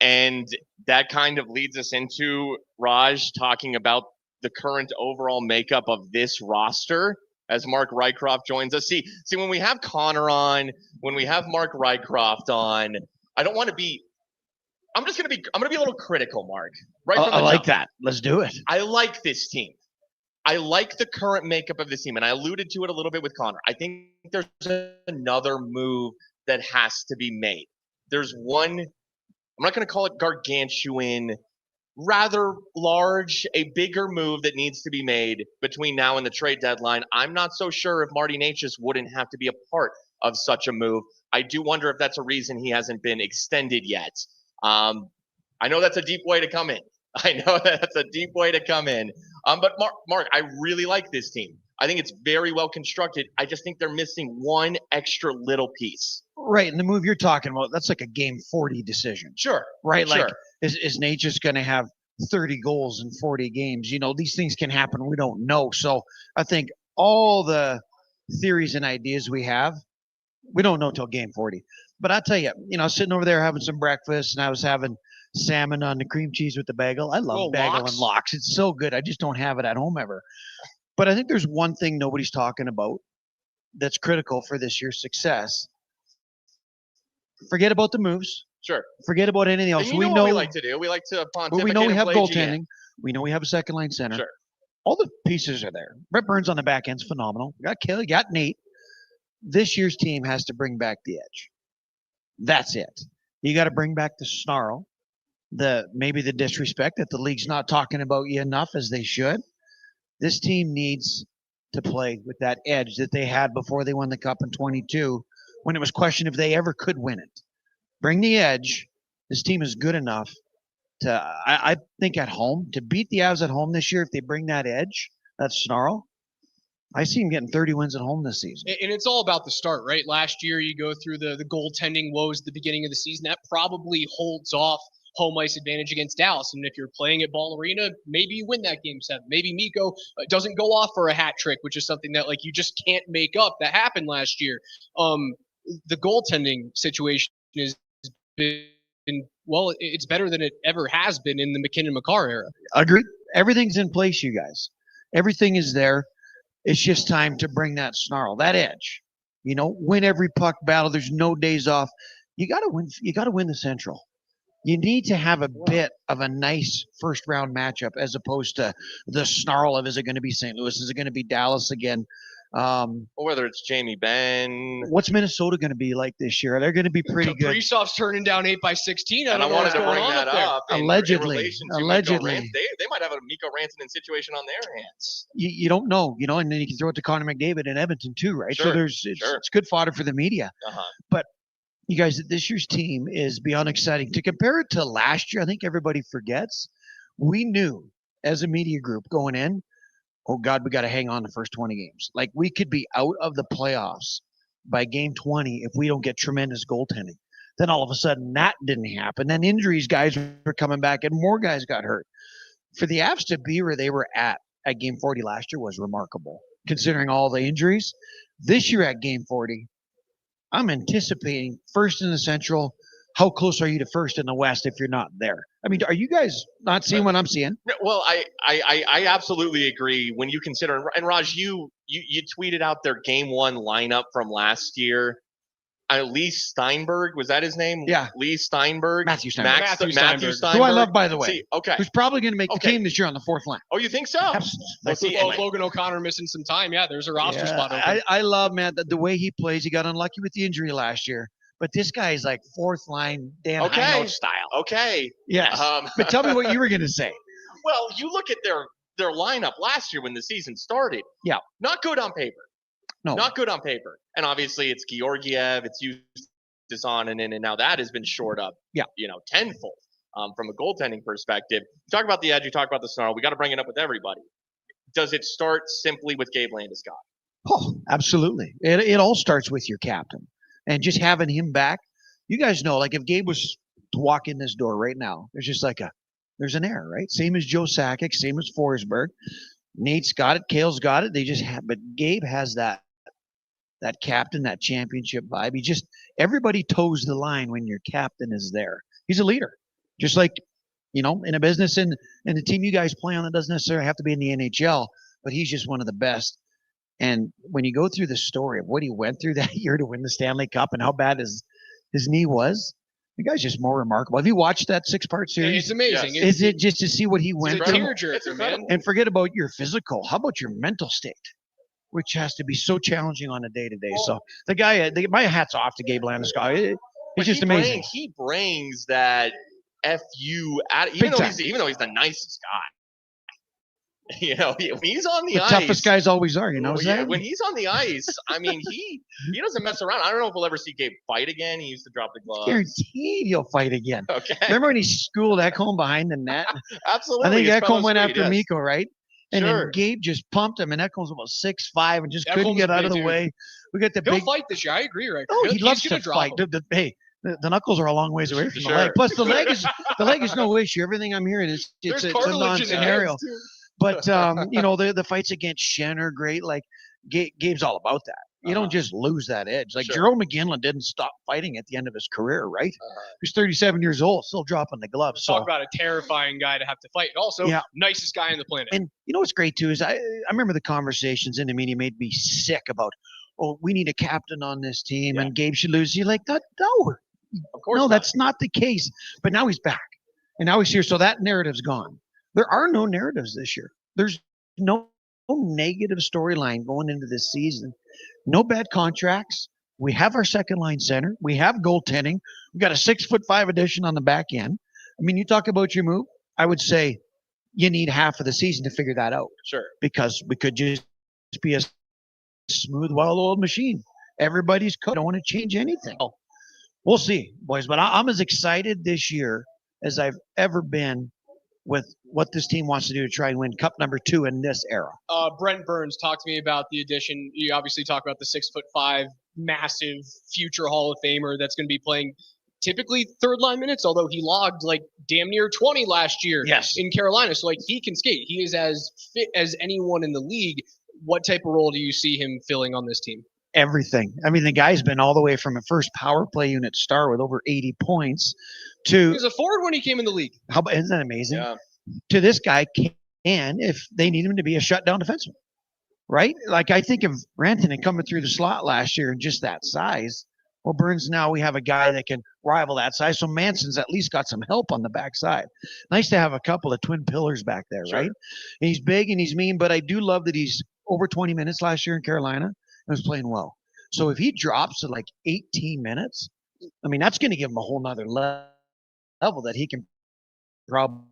[SPEAKER 3] And that kind of leads us into Raj talking about the current overall makeup of this roster as Mark Rycroft joins us. See, when we have Connor on, when we have Mark Rycroft on, I'm going to be a little critical, Mark. Right from the
[SPEAKER 4] I like
[SPEAKER 3] jump.
[SPEAKER 4] that. Let's do it.
[SPEAKER 3] I like this team. I like the current makeup of this team, and I alluded to it a little bit with Connor. I think there's another move that has to be made. There's one, I'm not going to call it gargantuan, rather large, a bigger move that needs to be made between now and the trade deadline. I'm not so sure if Marty Necas wouldn't have to be a part of such a move. I do wonder if that's a reason he hasn't been extended yet. I know that's a deep way to come in. But Mark, I really like this team. I think it's very well constructed. I just think they're missing one extra little piece.
[SPEAKER 4] Right, and the move you're talking about, that's like a game 40 decision.
[SPEAKER 3] Sure.
[SPEAKER 4] Right, like
[SPEAKER 3] Sure.
[SPEAKER 4] is Necas going to have 30 goals in 40 games? These things can happen. We don't know. So I think all the theories and ideas we have, we don't know till game 40. But I'll tell you, sitting over there having some breakfast, and I was having salmon on the cream cheese with the bagel. I love bagel and lox. It's so good. I just don't have it at home ever. But I think there's one thing nobody's talking about that's critical for this year's success. Forget about the moves.
[SPEAKER 3] Sure.
[SPEAKER 4] Forget about anything else.
[SPEAKER 3] And we know what we like to do. We like to pontificate.
[SPEAKER 4] We know we have
[SPEAKER 3] play
[SPEAKER 4] goaltending.
[SPEAKER 3] GM.
[SPEAKER 4] We know we have a second line center.
[SPEAKER 3] Sure.
[SPEAKER 4] All the pieces are there. Brett Burns on the back end's phenomenal. You got Kelly, you got Nate. This year's team has to bring back the edge. That's it. You got to bring back the snarl, maybe the disrespect that the league's not talking about you enough as they should. This team needs to play with that edge that they had before they won the Cup in 22, when it was questioned if they ever could win it. Bring the edge. This team is good enough to, I think, at home, to beat the Avs at home this year. If they bring that edge, that snarl, I see them getting 30 wins at home this season.
[SPEAKER 1] And it's all about the start, right? Last year, you go through the goaltending woes at the beginning of the season. That probably holds off home ice advantage against Dallas. And if you're playing at Ball Arena, maybe you win that game 7. Maybe Mikko doesn't go off for a hat trick, which is something that you just can't make up. That happened last year. The goaltending situation has been, it's better than it ever has been in the McKinnon-Makar era.
[SPEAKER 4] Agreed. Everything's in place, you guys. Everything is there. It's just time to bring that snarl, that edge. Win every puck battle. There's no days off. You got to win. You got to win the Central. You need to have a bit of a nice first round matchup as opposed to the snarl of, is it going to be St. Louis? Is it going to be Dallas again?
[SPEAKER 3] Or whether it's Jamie Benn.
[SPEAKER 4] What's Minnesota going to be like this year? They're going to be pretty good.
[SPEAKER 1] Kaprizov's turning down 8x16.
[SPEAKER 3] I wanted to bring that up.
[SPEAKER 4] Allegedly.
[SPEAKER 3] They might have a Mikko Rantanen situation on their hands.
[SPEAKER 4] You don't know, and then you can throw it to Connor McDavid in Edmonton too, right?
[SPEAKER 3] Sure,
[SPEAKER 4] so it's good fodder for the media. But you guys, this year's team is beyond exciting. To compare it to last year, I think everybody forgets. We knew as a media group going in, oh God, we got to hang on the first 20 games. We could be out of the playoffs by game 20 if we don't get tremendous goaltending. Then all of a sudden that didn't happen. Then injuries, guys were coming back and more guys got hurt. For the Avs to be where they were at game 40 last year was remarkable, considering all the injuries. This year at game 40, I'm anticipating first in the Central. How close are you to first in the West if you're not there? I mean, are you guys not seeing what I'm seeing?
[SPEAKER 3] Well, I absolutely agree when you consider, and Raj, you tweeted out their game 1 lineup from last year. Lee Steinberg, was that his name?
[SPEAKER 4] Yeah.
[SPEAKER 3] Lee Steinberg.
[SPEAKER 4] Matthew Steinberg.
[SPEAKER 3] Matthew Steinberg.
[SPEAKER 4] Who I love, by the way.
[SPEAKER 3] See, okay.
[SPEAKER 4] Who's probably going to make the team this year on the 4th line.
[SPEAKER 3] Oh, you think so?
[SPEAKER 1] Logan O'Connor missing some time. Yeah, there's a roster spot open.
[SPEAKER 4] I love, man, the way he plays. He got unlucky with the injury last year. But this guy is like 4th line Dan Heino style.
[SPEAKER 3] Okay.
[SPEAKER 4] Yes. But tell me what you were going to say.
[SPEAKER 3] Well, you look at their lineup last year when the season started.
[SPEAKER 4] Yeah.
[SPEAKER 3] Not good on paper.
[SPEAKER 4] No.
[SPEAKER 3] Not good on paper. And obviously it's Georgiev, it's Yususan, and now that has been shored up, tenfold from a goaltending perspective. You talk about the edge, you talk about the snarl. We got to bring it up with everybody. Does it start simply with Gabe Landeskog?
[SPEAKER 4] Oh, absolutely. It all starts with your captain. And just having him back, you guys know, if Gabe was to walk in this door right now, there's just there's an air, right? Same as Joe Sakic, same as Forsberg. Nate's got it, Kale's got it. But Gabe has that captain, that championship vibe. Everybody toes the line when your captain is there. He's a leader. Just like, in a business and the team you guys play on that doesn't necessarily have to be in the NHL, but he's just one of the best. And when you go through the story of what he went through that year to win the Stanley Cup and how bad his knee was, The guy's just more remarkable. Have you watched that 6-part series?
[SPEAKER 1] It's amazing.
[SPEAKER 3] Yes.
[SPEAKER 4] Is it just to see what he went
[SPEAKER 1] It's a
[SPEAKER 4] through?
[SPEAKER 1] tearjerker, man.
[SPEAKER 4] And forget about your physical. How about your mental state, which has to be so challenging on a day-to-day. So the guy, my hat's off to Gabe Landeskog. He's just amazing.
[SPEAKER 3] He brings that FU at even though he's the nicest guy. You know, when he's on the ice,
[SPEAKER 4] toughest guys always are. You know,
[SPEAKER 3] when he's on the ice, I mean, he doesn't mess around. I don't know if we'll ever see Gabe fight again. He used to drop the gloves.
[SPEAKER 4] Guaranteed he'll fight again.
[SPEAKER 3] Okay.
[SPEAKER 4] Remember when he schooled Ekholm behind the net?
[SPEAKER 3] Absolutely.
[SPEAKER 4] I think
[SPEAKER 3] His
[SPEAKER 4] Ekholm
[SPEAKER 3] fellow
[SPEAKER 4] went
[SPEAKER 3] Swede,
[SPEAKER 4] after
[SPEAKER 3] yes.
[SPEAKER 4] Mikko, right? And
[SPEAKER 3] Sure.
[SPEAKER 4] then Gabe just pumped him, and Ekholm's about 6'5" and just couldn't
[SPEAKER 1] Ekholm's
[SPEAKER 4] get
[SPEAKER 1] a
[SPEAKER 4] out of
[SPEAKER 1] big
[SPEAKER 4] the
[SPEAKER 1] dude.
[SPEAKER 4] way. We got the
[SPEAKER 1] He'll
[SPEAKER 4] big.
[SPEAKER 1] fight this year. I agree, right?
[SPEAKER 4] Oh, he
[SPEAKER 1] He's
[SPEAKER 4] loves
[SPEAKER 1] gonna
[SPEAKER 4] to
[SPEAKER 1] drop
[SPEAKER 4] fight.
[SPEAKER 1] him.
[SPEAKER 4] The knuckles are a long ways away from the
[SPEAKER 3] Sure.
[SPEAKER 4] leg. Plus, the leg is no issue. Everything I'm hearing is it's
[SPEAKER 1] There's
[SPEAKER 4] a
[SPEAKER 1] cartilage in the
[SPEAKER 4] non-scenario.
[SPEAKER 1] hands, too.
[SPEAKER 4] But you know, the fights against Shen are great. Like Gabe's all about that. You don't just lose that edge. Like
[SPEAKER 3] Sure.
[SPEAKER 4] Jerome McGinley didn't stop fighting at the end of his career, right? He's 37 years old, still dropping the gloves. So
[SPEAKER 1] Talk about a terrifying guy to have to fight. Also,
[SPEAKER 4] Yeah.
[SPEAKER 1] nicest guy on the planet.
[SPEAKER 4] and you know what's great too is I remember the conversations in the media made me sick about, oh, we need a captain on this team and Gabe should lose. You're like, no,
[SPEAKER 3] Of course.
[SPEAKER 4] no,
[SPEAKER 3] not.
[SPEAKER 4] that's not the case. But now he's back, and now he's here. So that narrative's gone. There are no narratives this year. There's no negative storyline going into this season. No bad contracts. We have our second line center. We have goaltending. We've got a 6'5" addition on the back end. I mean, you talk about your move. I would say you need half of the season to figure that out
[SPEAKER 3] Sure.
[SPEAKER 4] because we could just be a smooth, well-oiled machine. Everybody's cooked. Don't want to change anything. We'll see, boys. But I'm as excited this year as I've ever been with what this team wants to do to try and win Cup number 2 in this era.
[SPEAKER 1] Brent Burns, talk to me about the addition. You obviously talk about the 6'5", massive future Hall of Famer that's going to be playing typically third line minutes, although he logged like damn near 20 last year in Carolina. So like he can skate. He is as fit as anyone in the league. What type of role do you see him filling on this team?
[SPEAKER 4] Everything. I mean, the guy's been all the way from a first power play unit star with over 80 points to
[SPEAKER 1] He was a forward when he came in the league.
[SPEAKER 4] how about, isn't that amazing?
[SPEAKER 3] Yeah.
[SPEAKER 4] To this guy can, if they need him to be a shutdown defenseman, right? Like I think of Rantanen coming through the slot last year and just that size. Well, Burns, now we have a guy that can rival that size. So Manson's at least got some help on the backside. Nice to have a couple of twin pillars back there,
[SPEAKER 3] Sure.
[SPEAKER 4] right? And he's big and he's mean, but I do love that he's over 20 minutes last year in Carolina and was playing well. So if he drops to like 18 minutes, I mean, that's going to give him a whole nother level that he can probably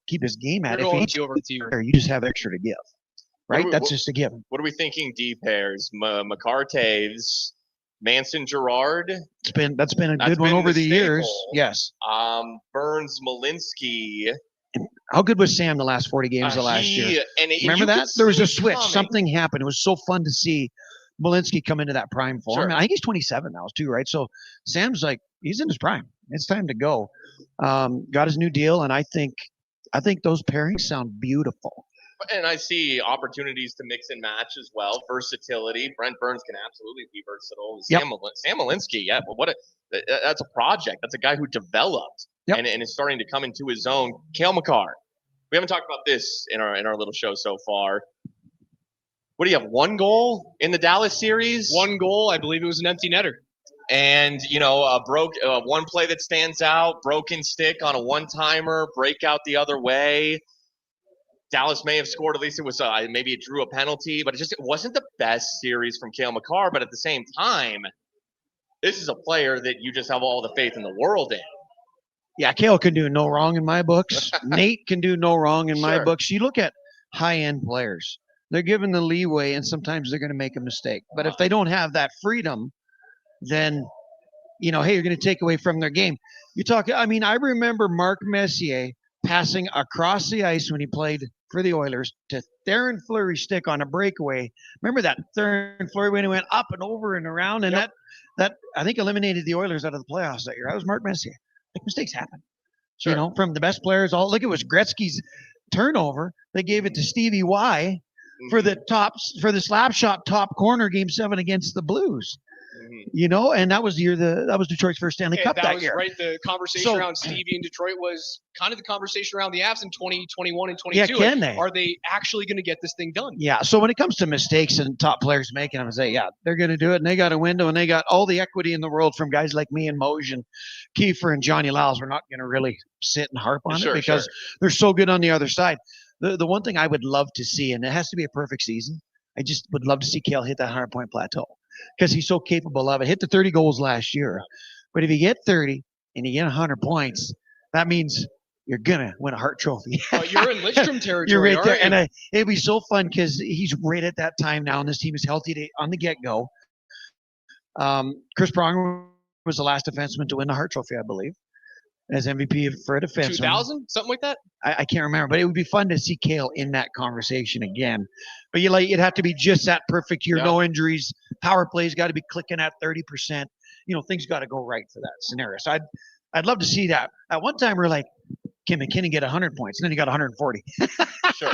[SPEAKER 4] keep his game at.
[SPEAKER 1] We're
[SPEAKER 4] If
[SPEAKER 1] going
[SPEAKER 4] he's
[SPEAKER 1] to over to you.
[SPEAKER 4] there, you just have extra to give, right?
[SPEAKER 3] What-
[SPEAKER 4] That's
[SPEAKER 3] what-
[SPEAKER 4] just a given.
[SPEAKER 3] What are we thinking? D pairs: Makar Taves, Manson Gerard,
[SPEAKER 4] That's been a
[SPEAKER 3] That's
[SPEAKER 4] good one
[SPEAKER 3] been
[SPEAKER 4] over
[SPEAKER 3] the
[SPEAKER 4] the years.
[SPEAKER 3] staple.
[SPEAKER 4] Yes.
[SPEAKER 3] Burns Malinsky.
[SPEAKER 4] How good was Sam the last 40 games of last year?
[SPEAKER 3] And
[SPEAKER 4] Remember
[SPEAKER 3] you
[SPEAKER 4] that?
[SPEAKER 3] could
[SPEAKER 4] There was
[SPEAKER 3] see
[SPEAKER 4] a
[SPEAKER 3] it
[SPEAKER 4] switch.
[SPEAKER 3] coming.
[SPEAKER 4] Something happened. It was so fun to see Malinsky come into that prime form.
[SPEAKER 3] Sure.
[SPEAKER 4] And I think he's 27 now too, right? So Sam's like, he's in his prime. It's time to go. Got his new deal, and I think those pairings sound beautiful.
[SPEAKER 3] And I see opportunities to mix and match as well. Versatility. Brent Burns can absolutely be versatile.
[SPEAKER 4] Yep.
[SPEAKER 3] Sam Malinsky, yeah. But that's a project. That's a guy who developed
[SPEAKER 4] Yep.
[SPEAKER 3] and is starting to come into his own. Cale Makar. We haven't talked about this in our little show so far. What do you have? 1 goal in the Dallas series?
[SPEAKER 1] 1 goal. I believe it was an empty netter.
[SPEAKER 3] And, one play that stands out, broken stick on a one-timer, breakout the other way. Dallas may have scored, at least it was maybe it drew a penalty, but it wasn't the best series from Cale Makar. But at the same time, this is a player that you just have all the faith in the world in.
[SPEAKER 4] Yeah, Kale can do no wrong in my books. Nate can do no wrong in my
[SPEAKER 3] Sure.
[SPEAKER 4] books. You look at high-end players. They're given the leeway, and sometimes they're going to make a mistake. But if they don't have that freedom, then, hey, you're going to take away from their game. I remember Mark Messier passing across the ice when he played for the Oilers to Theron Fleury's stick on a breakaway. Remember that Theron Fleury when he went up and over and around, and that I think eliminated the Oilers out of the playoffs that year. That was Mark Messier. Like, mistakes happen.
[SPEAKER 3] Sure.
[SPEAKER 4] From the best players, look, it was Gretzky's turnover. They gave it to Stevie Y for the slap shot top corner game 7 against the Blues. And that was the year that was Detroit's first Stanley Cup that year.
[SPEAKER 1] Right. The conversation around Stevie in Detroit was kind of the conversation around the Avs in 2021 and 22.
[SPEAKER 4] Yeah, can they?
[SPEAKER 1] Are they actually going to get this thing done?
[SPEAKER 4] Yeah. So when it comes to mistakes and top players making them, I say, yeah, they're going to do it, and they got a window, and they got all the equity in the world from guys like me and Moj and Kiefer and Johnny Lyles. We're not going to really sit and harp on it because they're so good on the other side. The one thing I would love to see, and it has to be a perfect season, I just would love to see Cale hit that 100-point plateau because he's so capable of it. Hit the 30 goals last year. But if you get 30 and you get 100 points, that means you're going to win a Hart Trophy.
[SPEAKER 1] You're in Lidstrom territory.
[SPEAKER 4] You're right there. And it'd be so fun because he's right at that time now, and this team is healthy on the get-go. Chris Pronger was the last defenseman to win the Hart Trophy, I believe, as MVP for a defenseman.
[SPEAKER 1] 2000? Something like that?
[SPEAKER 4] I can't remember, but it would be fun to see Cale in that conversation again. But it'd have to be just that perfect year, no injuries. Power play's got to be clicking at 30%. Things got to go right for that scenario. So I'd love to see that. At one time, we're like, can McKinnon get 100 points? And then he got 140.
[SPEAKER 3] Sure.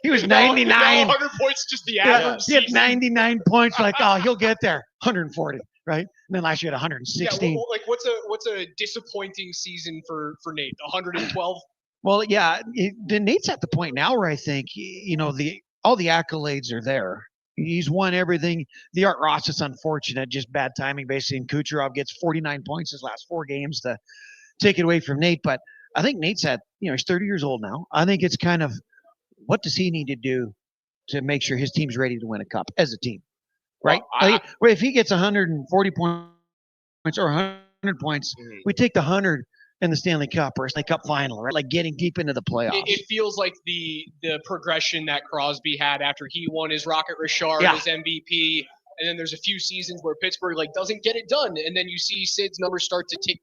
[SPEAKER 4] He was 99.
[SPEAKER 1] 100 points, just the average.
[SPEAKER 4] He had 99 points. Like, he'll get there. 140, right? And then last year he had 116.
[SPEAKER 1] Yeah, what's a disappointing season for Nate? 112?
[SPEAKER 4] Well, yeah, Nate's at the point now where I think all the accolades are there. He's won everything. The Art Ross is unfortunate, just bad timing basically. And Kucherov gets 49 points his last 4 games to take it away from Nate. But I think Nate's he's 30 years old now. I think it's kind of what does he need to do to make sure his team's ready to win a cup as a team, right? Well, if he gets 140 points or 100 points, we take the 100 in the Stanley Cup or Stanley Cup final, right? Like getting deep into the playoffs.
[SPEAKER 1] It feels like the progression that Crosby had after he won his Rocket Richard, his MVP, and then there's a few seasons where Pittsburgh doesn't get it done, and then you see Sid's numbers start to tick.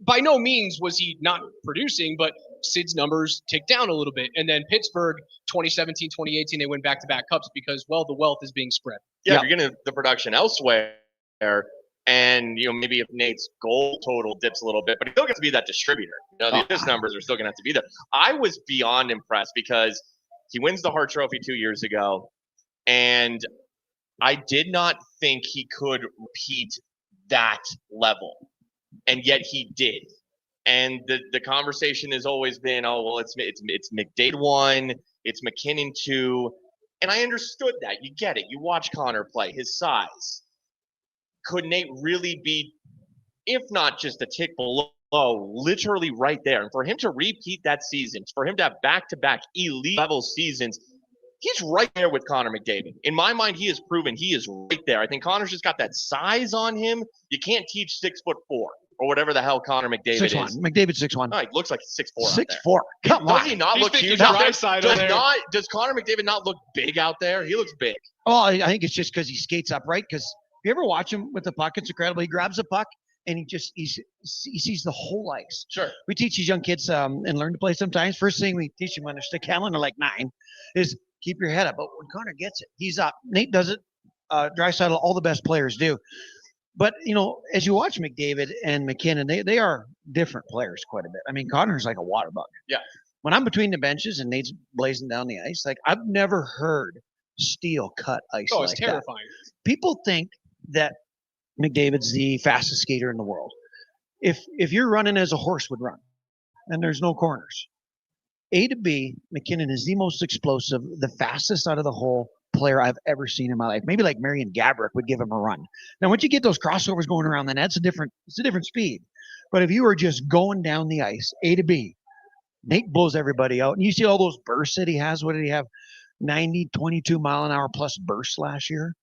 [SPEAKER 1] By no means was he not producing, but Sid's numbers ticked down a little bit. And then Pittsburgh, 2017, 2018, they win back-to-back cups because, the wealth is being spread.
[SPEAKER 3] Yeah, if you're getting the production elsewhere, and maybe if Nate's goal total dips a little bit, but he still gets to be that distributor. The assist numbers are still going to have to be there. I was beyond impressed because he wins the Hart Trophy 2 years ago, and I did not think he could repeat that level. And yet he did. And the conversation has always been, it's McDavid 1, it's McKinnon 2. And I understood that. You get it. You watch Connor play, his size. Could Nate really be, if not just a tick below, literally right there? And for him to repeat that season, for him to have back-to-back elite level seasons, he's right there with Connor McDavid. In my mind, he has proven he is right there. I think Connor's just got that size on him. You can't teach 6'4" or whatever the hell Connor McDavid
[SPEAKER 4] 6'1".
[SPEAKER 3] is.
[SPEAKER 4] McDavid's 6'1".
[SPEAKER 3] No, he looks like 6'4".
[SPEAKER 4] 6'4". Come on.
[SPEAKER 3] Does he not look huge out there? Does Connor McDavid not look big out there? He looks big.
[SPEAKER 4] Oh, I think it's just because he skates upright. Because if you ever watch him with the puck, it's incredible. He grabs the puck and he sees the whole ice.
[SPEAKER 3] Sure.
[SPEAKER 4] We teach these young kids and learn to play sometimes. First thing we teach them when they're stick handling, they're like 9, is keep your head up. But when Connor gets it, he's up. Nate does it. Draisaitl, all the best players do. But, as you watch McDavid and McKinnon, they are different players quite a bit. I mean, Connor's like a water bug.
[SPEAKER 3] Yeah.
[SPEAKER 4] When I'm between the benches and Nate's blazing down the ice, I've never heard steel cut ice.
[SPEAKER 1] Oh, it's terrifying.
[SPEAKER 4] That. People think that McDavid's the fastest skater in the world. If you're running as a horse would run, and there's no corners, A to B, McKinnon is the most explosive, the fastest out of the whole player I've ever seen in my life. Maybe like Marian Gaborik would give him a run. Now, once you get those crossovers going around the net, it's a different speed. But if you are just going down the ice, A to B, Nate blows everybody out. And you see all those bursts that he has. What did he have? 90, 22 mile an hour plus bursts last year.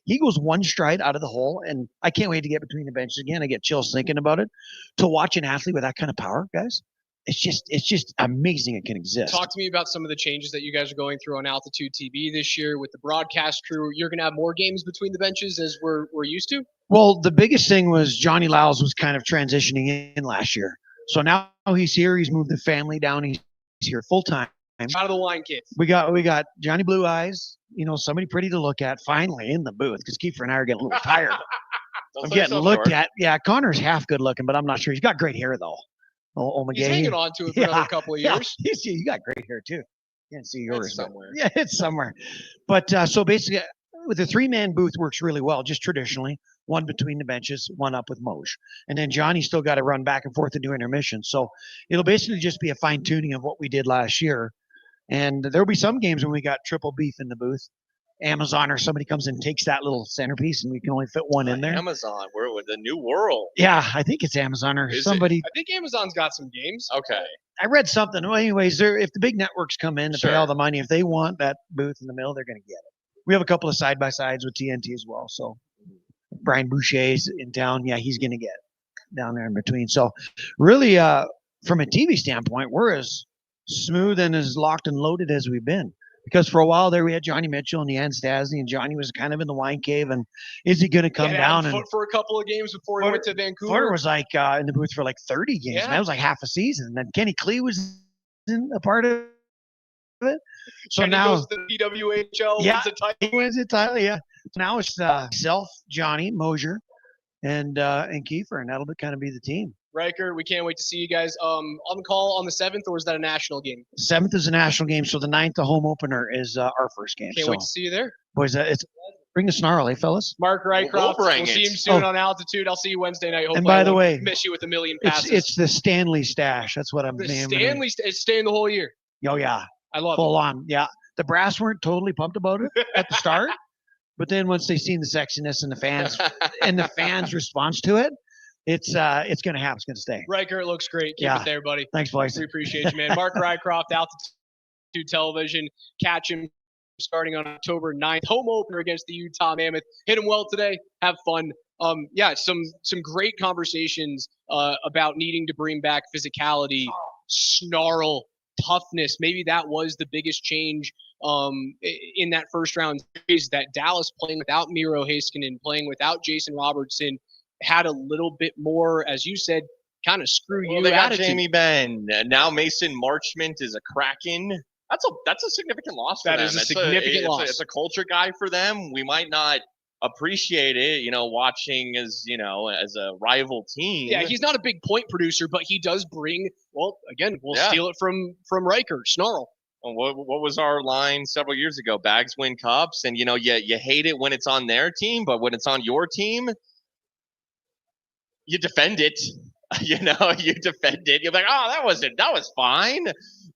[SPEAKER 4] He goes one stride out of the hole, and I can't wait to get between the benches again. I get chills thinking about it. To watch an athlete with that kind of power, guys, it's just amazing it can exist.
[SPEAKER 1] Talk to me about some of the changes that you guys are going through on Altitude TV this year with the broadcast crew. You're going to have more games between the benches as we're used to?
[SPEAKER 4] Well, the biggest thing was Johnny Lyles was kind of transitioning in last year. So now he's here. He's moved the family down. He's here full time.
[SPEAKER 1] Out of the line, kid.
[SPEAKER 4] We got Johnny Blue Eyes, somebody pretty to look at finally in the booth because Kiefer and I are getting a little tired of getting looked at. Yeah, Connor's half good looking, but I'm not sure. He's got great hair though.
[SPEAKER 1] He's hanging on to it for another couple of years.
[SPEAKER 4] Yeah, you got great hair too. Can't see yours
[SPEAKER 3] somewhere.
[SPEAKER 4] Yeah, it's somewhere. But so basically, with the 3-man booth works really well, just traditionally. One between the benches, one up with Moj. And then Johnny's still got to run back and forth and do intermission. So it'll basically just be a fine tuning of what we did last year. And there'll be some games when we got triple beef in the booth. Amazon or somebody comes and takes that little centerpiece and we can only fit one in there.
[SPEAKER 3] Amazon, we're with the new world.
[SPEAKER 4] Yeah, I think it's Amazon or somebody.
[SPEAKER 1] I think Amazon's got some games.
[SPEAKER 3] Okay.
[SPEAKER 4] I read something. Well, anyways, if the big networks come in to pay all the money, if they want that booth in the middle, they're going to get it. We have a couple of side-by-sides with TNT as well. So Brian Boucher's in town. Yeah, he's going to get down there in between. So really, from a TV standpoint, we're as smooth and as locked and loaded as we've been. Because for a while there, we had Johnny Mitchell and Leanne Stasny, and Johnny was kind of in the wine cave. And is he going to come down? And
[SPEAKER 1] for a couple of games before he went to Vancouver.
[SPEAKER 4] Footer was like in the booth for like 30 games. And that was like half a season. And then Kenny Klee was in a part of it. So
[SPEAKER 1] Kenny
[SPEAKER 4] now
[SPEAKER 1] goes to the PWHL,
[SPEAKER 4] wins a title. Yeah. So now it's self, Johnny, Mosier, and Kiefer, and that'll kind of be the team.
[SPEAKER 1] Riker, we can't wait to see you guys on the call on the 7th, or is that a national game?
[SPEAKER 4] 7th is a national game, so the 9th, the home opener, is our first game.
[SPEAKER 1] Can't wait to see you there.
[SPEAKER 4] Boys, it's bring the snarl, fellas?
[SPEAKER 1] Mark Rycroft, we'll see him soon on Altitude. I'll see you Wednesday night. Hopefully,
[SPEAKER 4] and by the way,
[SPEAKER 1] miss you with a million passes.
[SPEAKER 4] It's the Stanley stash. That's what I'm naming.
[SPEAKER 1] Stanley, it's staying the whole year.
[SPEAKER 4] Oh yeah,
[SPEAKER 1] I love
[SPEAKER 4] full on. Yeah, the brass weren't totally pumped about it at the start, but then once they seen the sexiness and the fans' response to it. It's going to happen. It's going to stay.
[SPEAKER 1] Riker, it looks great. Keep it there, buddy.
[SPEAKER 4] Thanks, boys.
[SPEAKER 1] We appreciate you, man. Mark Rycroft, Altitude Television. Catch him starting on October 9th. Home opener against the Utah Mammoth. Hit him well today. Have fun. Some great conversations about needing to bring back physicality, snarl, toughness. Maybe that was the biggest change in that first round series, that Dallas playing without Miro Heiskanen, playing without Jason Robertson, had a little bit more, as you said, kind of screw you
[SPEAKER 3] they got
[SPEAKER 1] attitude.
[SPEAKER 3] Jamie Benn. Now Mason Marchment is a Kraken. That's a significant loss for them.
[SPEAKER 1] That is a significant loss.
[SPEAKER 3] It's a culture guy for them. We might not appreciate it, watching as a rival team.
[SPEAKER 1] Yeah, he's not a big point producer, but he does bring, we'll steal it from Riker, snarl.
[SPEAKER 3] What was our line several years ago? Bags win cups, and you hate it when it's on their team, but when it's on your team, you defend it. You defend it. You're like, oh, that was fine.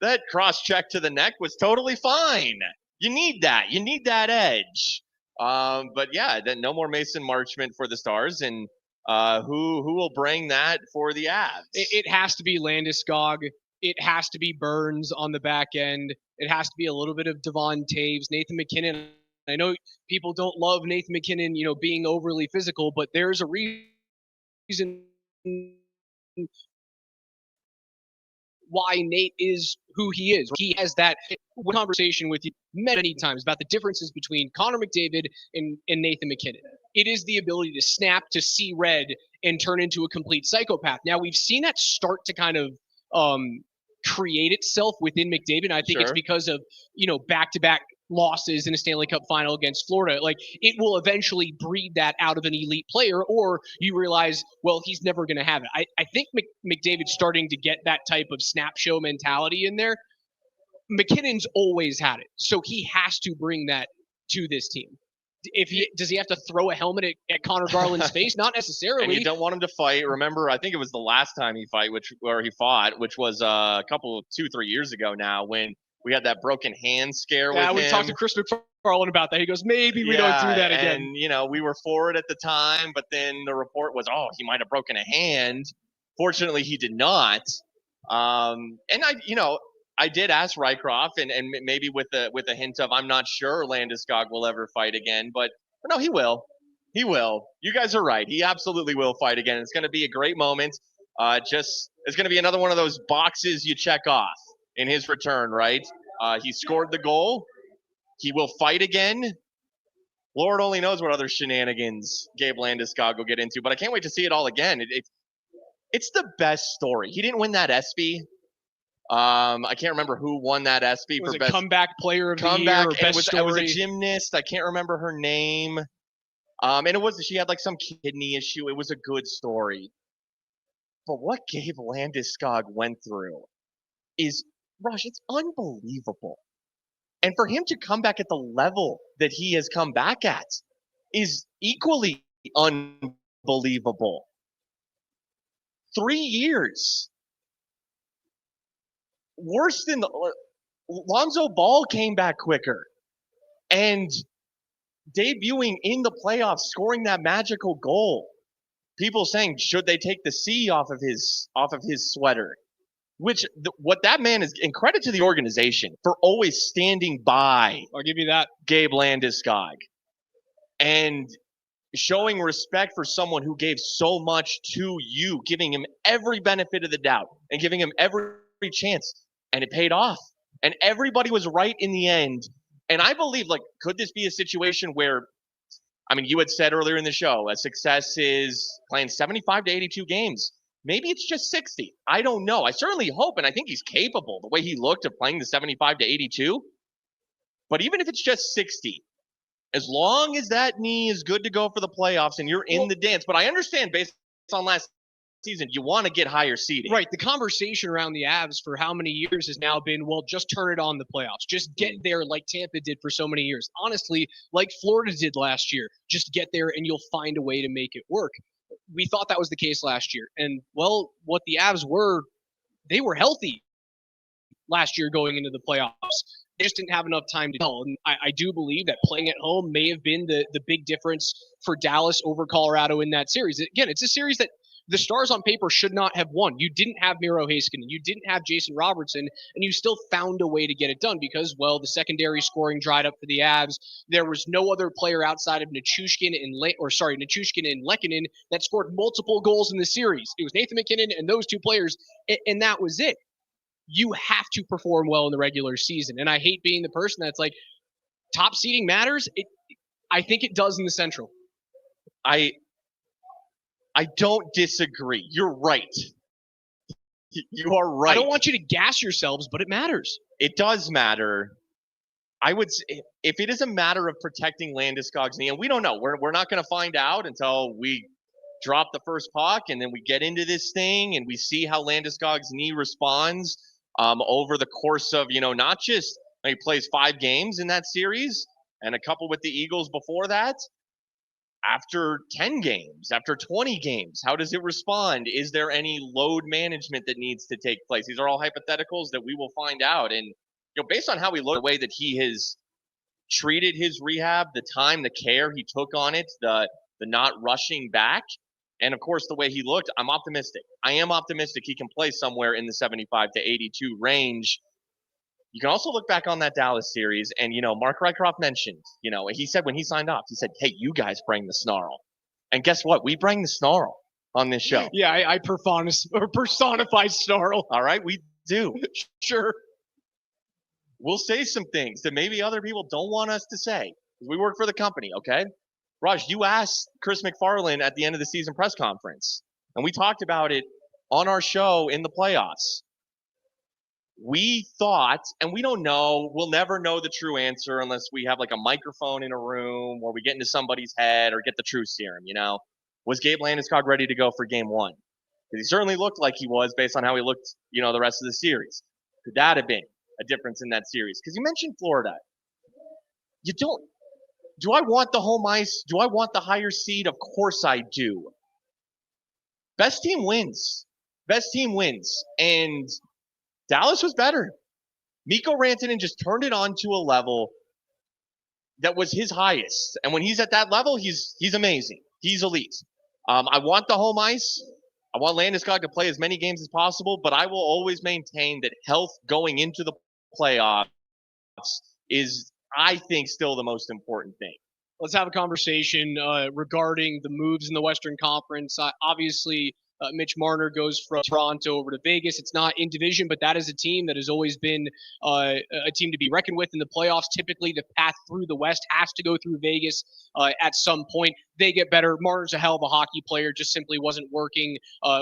[SPEAKER 3] That cross check to the neck was totally fine. You need that. You need that edge. But yeah, no more Mason Marchment for the Stars, and who will bring that for the Avs?
[SPEAKER 1] It has to be Landeskog. It has to be Burns on the back end. It has to be a little bit of Devon Taves, Nathan McKinnon. I know people don't love Nathan McKinnon, being overly physical, but there's a reason why Nate is who he is. He has that conversation with you many times about the differences between Connor McDavid and Nathan McKinnon. It is the ability to snap, to see red, and turn into a complete psychopath. Now, we've seen that start to kind of create itself within McDavid. I think it's because of, back-to-back losses in a Stanley Cup final against Florida. Like, it will eventually breed that out of an elite player, or you realize, well, he's never going to have it. I think McDavid's starting to get that type of snap show mentality in there. McKinnon's always had it, so he has to bring that to this team. Does he have to throw a helmet at Connor Garland's face? Not necessarily.
[SPEAKER 3] And you don't want him to fight. Remember, I think it was the last time he fought, which was a couple 2-3 years ago now, when we had that broken hand scare with him.
[SPEAKER 1] Yeah, we talked to Chris McFarland about that. He goes, maybe we don't do that again.
[SPEAKER 3] And, we were for it at the time, but then the report was, he might have broken a hand. Fortunately, he did not. And I did ask Rycroft, and maybe with a hint of, I'm not sure Landeskog will ever fight again, but no, he will. He will. You guys are right. He absolutely will fight again. It's going to be a great moment. It's going to be another one of those boxes you check off in his return, right? He scored the goal. He will fight again. Lord only knows what other shenanigans Gabe Landeskog will get into, but I can't wait to see it all again. It's the best story. He didn't win that ESPY. I can't remember who won that ESPY
[SPEAKER 1] for
[SPEAKER 3] best
[SPEAKER 1] comeback player of the year or best story.
[SPEAKER 3] It was a gymnast. I can't remember her name. And she had like some kidney issue. It was a good story. But what Gabe Landeskog went through is, Rush, it's unbelievable. And for him to come back at the level that he has come back at is equally unbelievable. 3 years. Worse than Lonzo Ball came back quicker. And debuting in the playoffs, scoring that magical goal. People saying, should they take the C off of his sweater? Which what that man is, and credit to the organization for always standing by.
[SPEAKER 1] I'll give you that.
[SPEAKER 3] Gabe Landeskog. And showing respect for someone who gave so much to you, giving him every benefit of the doubt and giving him every chance. And it paid off. And everybody was right in the end. And I believe, like, could this be a situation where, I mean, you had said earlier in the show, a success is playing 75 to 82 games. Maybe it's just 60. I don't know. I certainly hope, and I think he's capable, the way he looked of playing the 75 to 82. But even if it's just 60, as long as that knee is good to go for the playoffs and you're in the dance. But I understand based on last season, you want to get higher seeding.
[SPEAKER 1] Right. The conversation around the Avs for how many years has now been, well, just turn it on the playoffs. Just get there like Tampa did for so many years. Honestly, like Florida did last year. Just get there and you'll find a way to make it work. We thought that was the case last year. And, well, what the Avs were, they were healthy last year going into the playoffs. They just didn't have enough time to tell. And I do believe that playing at home may have been the big difference for Dallas over Colorado in that series. Again, it's a series that the Stars on paper should not have won. You didn't have Miro Heiskanen. You didn't have Jason Robertson, and you still found a way to get it done because, well, the secondary scoring dried up for the Avs. There was no other player outside of Nichushkin and Lehkonen that scored multiple goals in the series. It was Nathan MacKinnon and those two players, and that was it. You have to perform well in the regular season, and I hate being the person that's like, top seeding matters. I think it does in the Central.
[SPEAKER 3] I don't disagree. You're right. You are right.
[SPEAKER 1] I don't want you to gas yourselves, but it matters.
[SPEAKER 3] It does matter. I would say if it is a matter of protecting Landeskog's knee, and we don't know, we're not going to find out until we drop the first puck and then we get into this thing and we see how Landeskog's knee responds over the course of, not just he plays 5 games in that series and a couple with the Eagles before that. After 10 games, after 20 games, how does it respond? Is there any load management that needs to take place? These are all hypotheticals that we will find out. And based on how he looked, the way that he has treated his rehab, the time, the care he took on it, the not rushing back, and of course the way he looked, I'm optimistic. I am optimistic he can play somewhere in the 75 to 82 range. You can also look back on that Dallas series, and, Mark Rycroft mentioned, he said when he signed off, he said, hey, you guys bring the snarl. And guess what? We bring the snarl on this show.
[SPEAKER 1] Yeah, I personify snarl.
[SPEAKER 3] All right, we do.
[SPEAKER 1] Sure.
[SPEAKER 3] We'll say some things that maybe other people don't want us to say. We work for the company, okay? Raj, you asked Chris McFarland at the end of the season press conference, and we talked about it on our show in the playoffs. We thought, and we don't know, we'll never know the true answer unless we have like a microphone in a room or we get into somebody's head or get the truth serum, Was Gabe Landeskog ready to go for game 1? Because he certainly looked like he was based on how he looked, the rest of the series. Could that have been a difference in that series? Because you mentioned Florida. Do I want the home ice? Do I want the higher seed? Of course I do. Best team wins. And Dallas was better. Mikko Rantanen just turned it on to a level that was his highest. And when he's at that level, he's amazing. He's elite. I want the home ice. I want Landeskog to play as many games as possible, but I will always maintain that health going into the playoffs is, I think, still the most important thing.
[SPEAKER 1] Let's have a conversation regarding the moves in the Western Conference. Obviously, Mitch Marner goes from Toronto over to Vegas. It's not in division, but that is a team that has always been a team to be reckoned with in the playoffs. Typically, the path through the West has to go through Vegas at some point. They get better. Marner's a hell of a hockey player, just simply wasn't working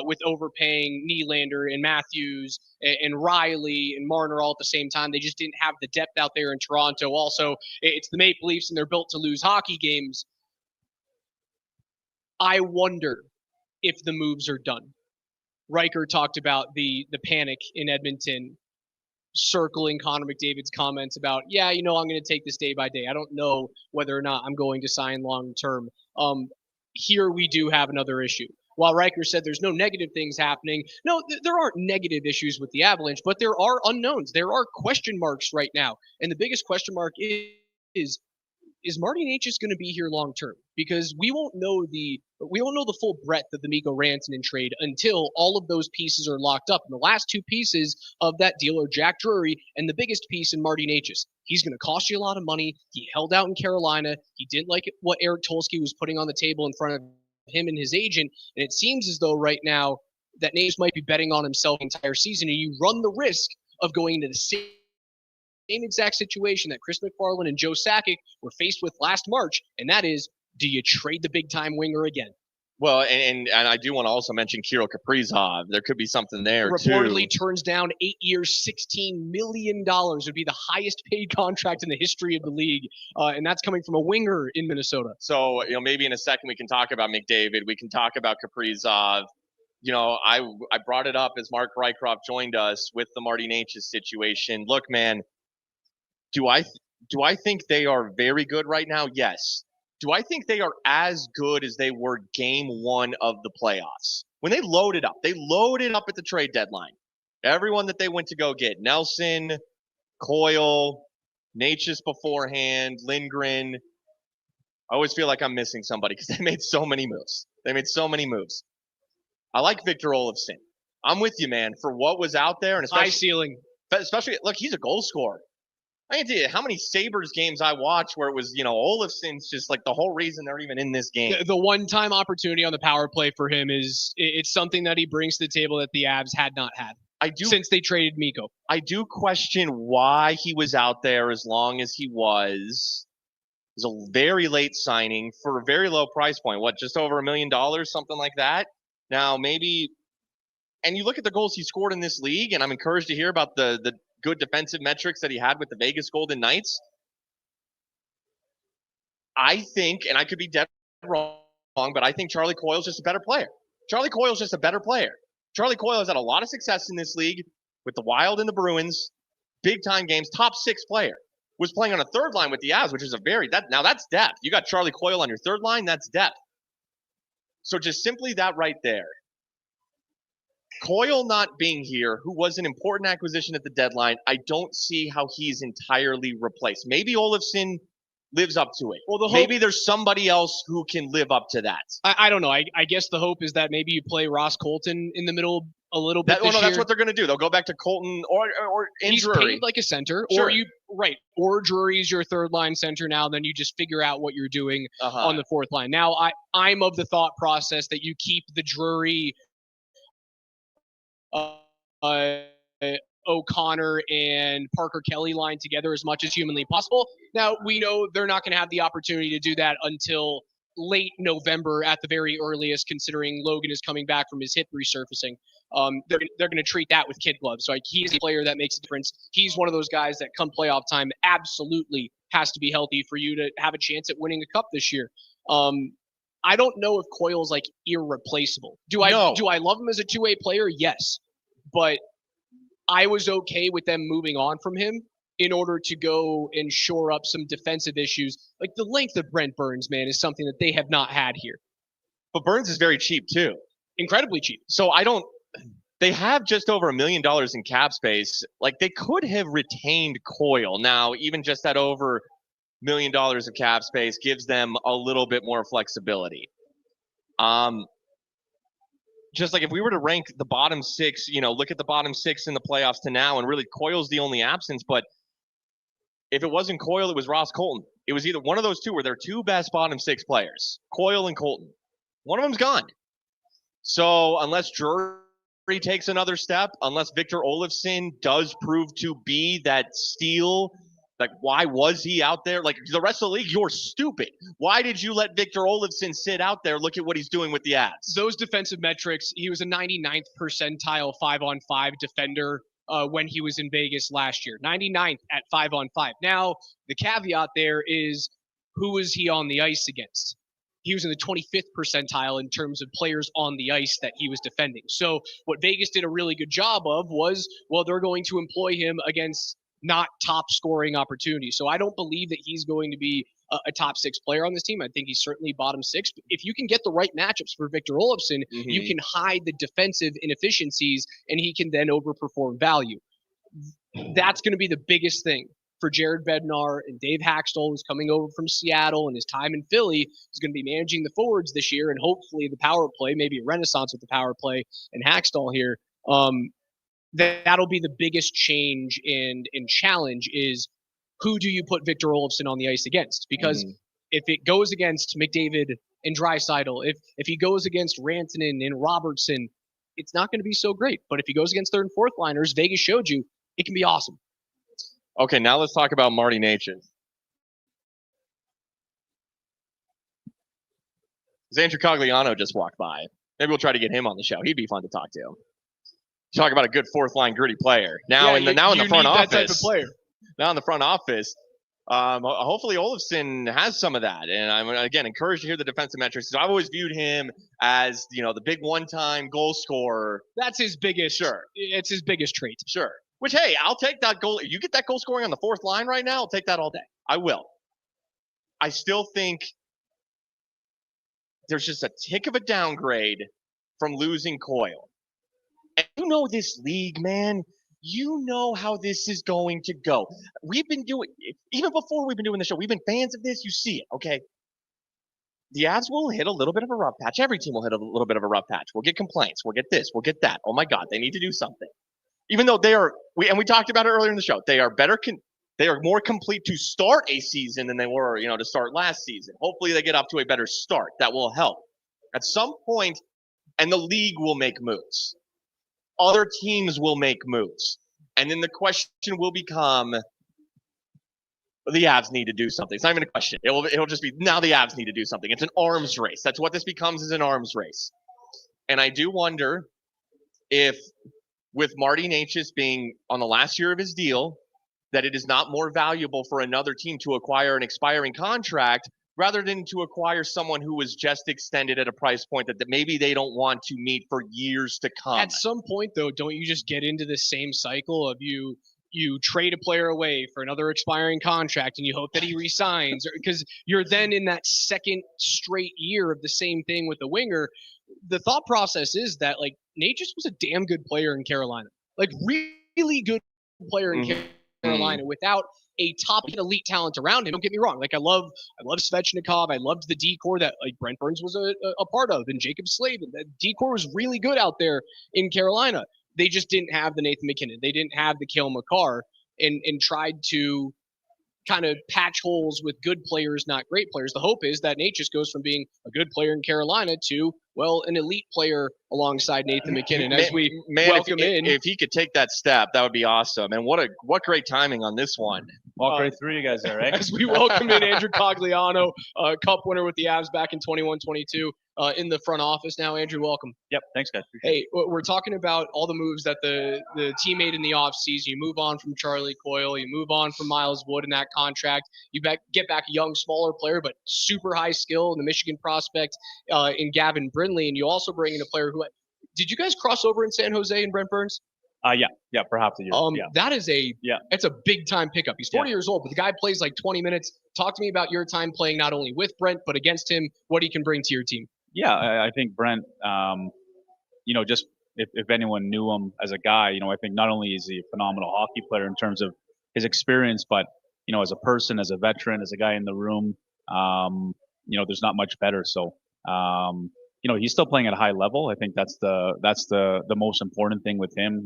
[SPEAKER 1] with overpaying Nylander and Matthews and Riley and Marner all at the same time. They just didn't have the depth out there in Toronto. Also, it's the Maple Leafs, and they're built to lose hockey games. I wonder if the moves are done. Riker talked about the panic in Edmonton. circling Connor McDavid's comments about, yeah, I'm going to take this day by day. I don't know whether or not I'm going to sign long term. Here we do have another issue. While Riker said there's no negative things happening, no, there aren't negative issues with the Avalanche, but there are unknowns. There are question marks right now. And the biggest question mark is Marty Necas going to be here long term? Because we won't know the full breadth of the Mikko Rantanen trade until all of those pieces are locked up. And the last two pieces of that deal are Jack Drury and the biggest piece in Marty Necas. He's going to cost you a lot of money. He held out in Carolina. He didn't like what Eric Tulsky was putting on the table in front of him and his agent. And it seems as though right now that Necas might be betting on himself the entire season. And you run the risk of going into the same exact situation that Chris McFarland and Joe Sakic were faced with last March, and that is, do you trade the big-time winger again?
[SPEAKER 3] Well, and I do want to also mention Kirill Kaprizov. There could be something there,
[SPEAKER 1] reportedly
[SPEAKER 3] too.
[SPEAKER 1] Turns down 8 years, $16 million. Would be the highest-paid contract in the history of the league, and that's coming from a winger in Minnesota.
[SPEAKER 3] So, maybe in a second we can talk about McDavid. We can talk about Kaprizov. I brought it up as Mark Rycroft joined us with the Marty Necas situation. Look, man, do I think they are very good right now? Yes. Do I think they are as good as they were game one of the playoffs? When they loaded up at the trade deadline. Everyone that they went to go get, Nelson, Coyle, Necas beforehand, Lindgren. I always feel like I'm missing somebody because they made so many moves. I like Victor Olofsson. I'm with you, man, for what was out there. And especially,
[SPEAKER 1] high ceiling.
[SPEAKER 3] Especially, look, he's a goal scorer. I can tell you how many Sabres games I watched where it was, Olofsson's just like the whole reason they're even in this game.
[SPEAKER 1] The one-time opportunity on the power play for him it's something that he brings to the table that the Avs had not had since they traded Mikko.
[SPEAKER 3] I do question why he was out there as long as he was. It was a very late signing for a very low price point. What, just over $1 million, something like that? Now, maybe – and you look at the goals he scored in this league, and I'm encouraged to hear about the good defensive metrics that he had with the Vegas Golden Knights. I think, and I could be dead wrong, but I think Charlie Coyle's just a better player. Charlie Coyle has had a lot of success in this league with the Wild and the Bruins, big-time games, top 6 player. Was playing on a third line with the Avs, which is now that's depth. You got Charlie Coyle on your third line, that's depth. So just simply that right there. Coyle not being here, who was an important acquisition at the deadline, I don't see how he's entirely replaced. Maybe Olofsson lives up to it. Well, maybe there's somebody else who can live up to that.
[SPEAKER 1] I don't know. I guess the hope is that maybe you play Ross Colton in the middle a little bit this year.
[SPEAKER 3] That's what they're going to do. They'll go back to Colton or injury.
[SPEAKER 1] He's paid like a center. Sure. Or Drury's your third line center now. Then you just figure out what you're doing on the fourth line. Now, I'm of the thought process that you keep the Drury O'Connor and Parker Kelly line together as much as humanly possible. Now, we know they're not going to have the opportunity to do that until late November at the very earliest, considering Logan is coming back from his hip resurfacing. They're going to treat that with kid gloves. So he's a player that makes a difference. He's one of those guys that come playoff time absolutely has to be healthy for you to have a chance at winning a cup this year. I don't know if Coyle's like irreplaceable. Do I love him as a two-way player? Yes. But I was okay with them moving on from him in order to go and shore up some defensive issues. Like the length of Brent Burns, man, is something that they have not had here.
[SPEAKER 3] But Burns is very cheap too.
[SPEAKER 1] Incredibly cheap.
[SPEAKER 3] So they have just over $1 million in cap space. Like they could have retained Coyle. Now, even just that over $1 million of cap space gives them a little bit more flexibility. Just like if we were to rank the bottom 6, look at the bottom 6 in the playoffs to now, and really Coyle's the only absence. But if it wasn't Coyle, it was Ross Colton. It was either one of those two were their two best bottom 6 players, Coyle and Colton. One of them's gone. So unless Drury takes another step, unless Victor Olofsson does prove to be that steal, like why was he out there? Like the rest of the league, you're stupid. Why did you let Victor Olofsson sit out there? Look at what he's doing with the Avs.
[SPEAKER 1] Those defensive metrics, he was a 99th percentile 5-on-5 defender when he was in Vegas last year. 99th at 5-on-5. Now, the caveat there is, who is he on the ice against? he was in the 25th percentile in terms of players on the ice that he was defending. So what Vegas did a really good job of was, well, they're going to employ him against not top scoring opportunities. So I don't believe that he's going to be a top 6 player on this team. I think he's certainly bottom 6. But if you can get the right matchups for Victor Olofsson, you can hide the defensive inefficiencies and he can then overperform value. That's going to be the biggest thing for Jared Bednar and Dave Haxtell, who's coming over from Seattle, and his time in Philly is going to be managing the forwards this year, and hopefully the power play, maybe a renaissance with the power play and Haxtell here. That'll be the biggest change and challenge is who do you put Victor Olofsson on the ice against? Because if it goes against McDavid and Draisaitl, if he goes against Rantanen and Robertson, it's not going to be so great. But if he goes against third and fourth liners, Vegas showed you it can be awesome.
[SPEAKER 3] Okay, now let's talk about Marty Necas. Andrew Cogliano just walked by. Maybe we'll try to get him on the show. He'd be fun to talk to. Talk about a good fourth line gritty player. Now in the front office. That type of player. Now in the front office, hopefully Olofsson has some of that. And I'm again encouraged to hear the defensive metrics. I've always viewed him as the big one-time goal scorer.
[SPEAKER 1] That's his biggest.
[SPEAKER 3] Sure,
[SPEAKER 1] it's his biggest trait.
[SPEAKER 3] Sure. Which, hey, I'll take that goal. You get that goal scoring on the fourth line right now, I'll take that all day. I will. I still think there's just a tick of a downgrade from losing Coyle. And you know this league, man. You know how this is going to go. We've been doing, even before we've been doing the show, we've been fans of this. You see it, okay? The Avs will hit a little bit of a rough patch. Every team will hit a little bit of a rough patch. We'll get complaints. We'll get this. We'll get that. Oh, my God, they need to do something. Even though we talked about it earlier in the show, they are they are more complete to start a season than they were, to start last season. Hopefully they get up to a better start. That will help. At some point, and the league will make moves. Other teams will make moves. And then the question will become, the Avs need to do something. It's not even a question. It'll just be, now the Avs need to do something. It's an arms race. That's what this becomes, is an arms race. And I do wonder if, with Marty Necas being on the last year of his deal, that it is not more valuable for another team to acquire an expiring contract rather than to acquire someone who was just extended at a price point that maybe they don't want to meet for years to come.
[SPEAKER 1] At some point, though, don't you just get into the same cycle of you trade a player away for another expiring contract and you hope that he resigns, because you're then in that second straight year of the same thing with the winger. The thought process is that Necas was a damn good player in Carolina, really good player in Carolina without a top elite talent around him. Don't get me wrong. I love Svechnikov. I loved the decor that Brent Burns was a part of, and Jacob Slavin. That decor was really good out there in Carolina. They just didn't have the Nathan McKinnon. They didn't have the Cale Makar, and tried to kind of patch holes with good players, not great players. The hope is that Necas goes from being a good player in Carolina to, an elite player alongside Nathan McKinnon as we welcome in.
[SPEAKER 3] If he could take that step, that would be awesome. And what great timing on this one.
[SPEAKER 5] Walk right through you guys there, right?
[SPEAKER 1] As we welcome in Andrew Cogliano, Cup winner with the Avs back in 21-22, in the front office now. Andrew, welcome.
[SPEAKER 5] Yep, thanks, guys.
[SPEAKER 1] Hey, we're talking about all the moves that the team made in the offseason. You move on from Charlie Coyle. You move on from Miles Wood in that contract. You get back a young, smaller player, but super high skill in the Michigan prospect in Gavin Brindley. And you also bring in a player who – did you guys cross over in San Jose and Brent Burns?
[SPEAKER 5] Yeah, perhaps a year.
[SPEAKER 1] That is it's a big time pickup. He's 40 years old, but the guy plays 20 minutes. Talk to me about your time playing not only with Brent, but against him, what he can bring to your team.
[SPEAKER 5] Yeah, I think Brent, just if anyone knew him as a guy, I think not only is he a phenomenal hockey player in terms of his experience, but, as a person, as a veteran, as a guy in the room, there's not much better. So, he's still playing at a high level. I think that's the most important thing with him.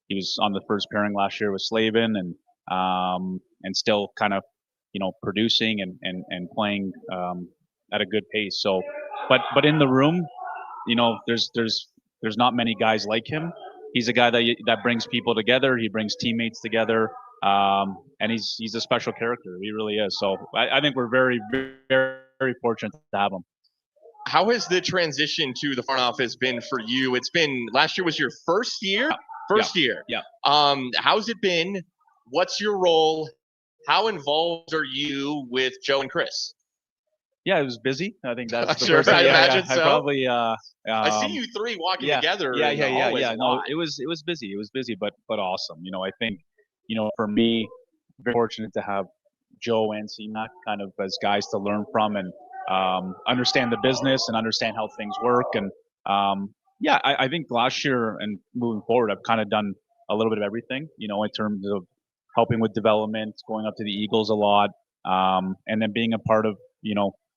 [SPEAKER 5] He was on the first pairing last year with Slavin and still kind of, producing and playing at a good pace. So, but in the room, there's not many guys like him. He's a guy that brings people together. He brings teammates together. And he's a special character. He really is. So I think we're very, very, very fortunate to have him.
[SPEAKER 3] How has the transition to the front office been for you? Last year was your first year? First year.
[SPEAKER 5] Yeah.
[SPEAKER 3] How's it been? What's your role? How involved are you with Joe and Chris?
[SPEAKER 5] Yeah, it was busy. I think that's the
[SPEAKER 3] Sure,
[SPEAKER 5] first thing.
[SPEAKER 3] I imagine
[SPEAKER 5] I
[SPEAKER 3] so.
[SPEAKER 5] probably.
[SPEAKER 3] I see you three walking together.
[SPEAKER 5] Yeah.
[SPEAKER 3] in the hallways a
[SPEAKER 5] No,
[SPEAKER 3] lot.
[SPEAKER 5] it was busy. It was busy, but awesome. I think, for me, very fortunate to have Joe and CMAC kind of as guys to learn from and understand the business and understand how things work. And I think last year and moving forward, I've kind of done a little bit of everything. In terms of helping with development, going up to the Eagles a lot, and then being a part of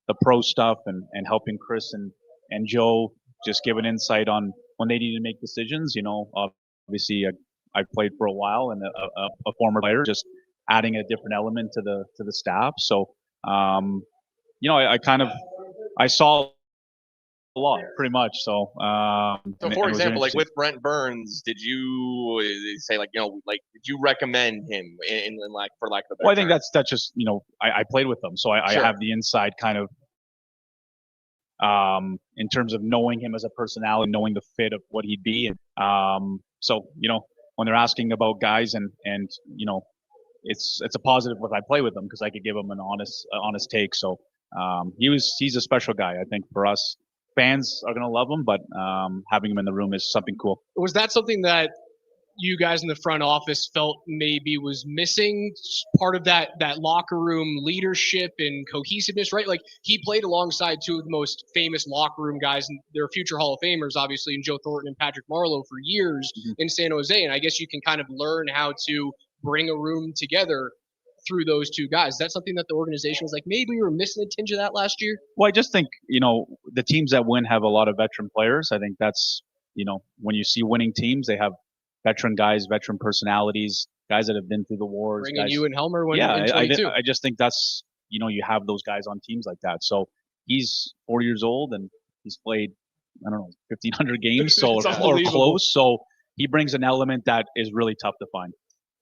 [SPEAKER 5] the pro stuff and helping Chris and Joe just give an insight on when they need to make decisions. Obviously I played for a while and a former player, just adding a different element to the staff. So I saw a lot pretty much. So
[SPEAKER 3] for example, like with Brent Burns, did you say did you recommend him in like for lack of a better
[SPEAKER 5] Well, I think
[SPEAKER 3] term?
[SPEAKER 5] that's just I played with them, so I
[SPEAKER 3] Sure.
[SPEAKER 5] have the inside kind of in terms of knowing him as a personality, knowing the fit of what he'd be. And so when they're asking about guys and it's a positive if I play with them because I could give them an honest take. So he's a special guy. I think for us fans are gonna love him, but having him in the room is something cool.
[SPEAKER 1] Was that something that you guys in the front office felt maybe was missing part of that locker room leadership and cohesiveness, right? Like he played alongside two of the most famous locker room guys, and they're future Hall of Famers, obviously, in Joe Thornton and Patrick Marleau for years in San Jose. And I guess you can kind of learn how to bring a room together through those two guys. Is that something that the organization was like, maybe we were missing a tinge of that last year?
[SPEAKER 5] Well, I just think, the teams that win have a lot of veteran players. I think that's, when you see winning teams, they have veteran guys, veteran personalities, guys that have been through the wars.
[SPEAKER 1] Bringing
[SPEAKER 5] guys,
[SPEAKER 1] you and Helmer in 22.
[SPEAKER 5] I just think that's, you have those guys on teams like that. So he's 40 years old and he's played, I don't know, 1,500 games so or close. So he brings an element that is really tough to find.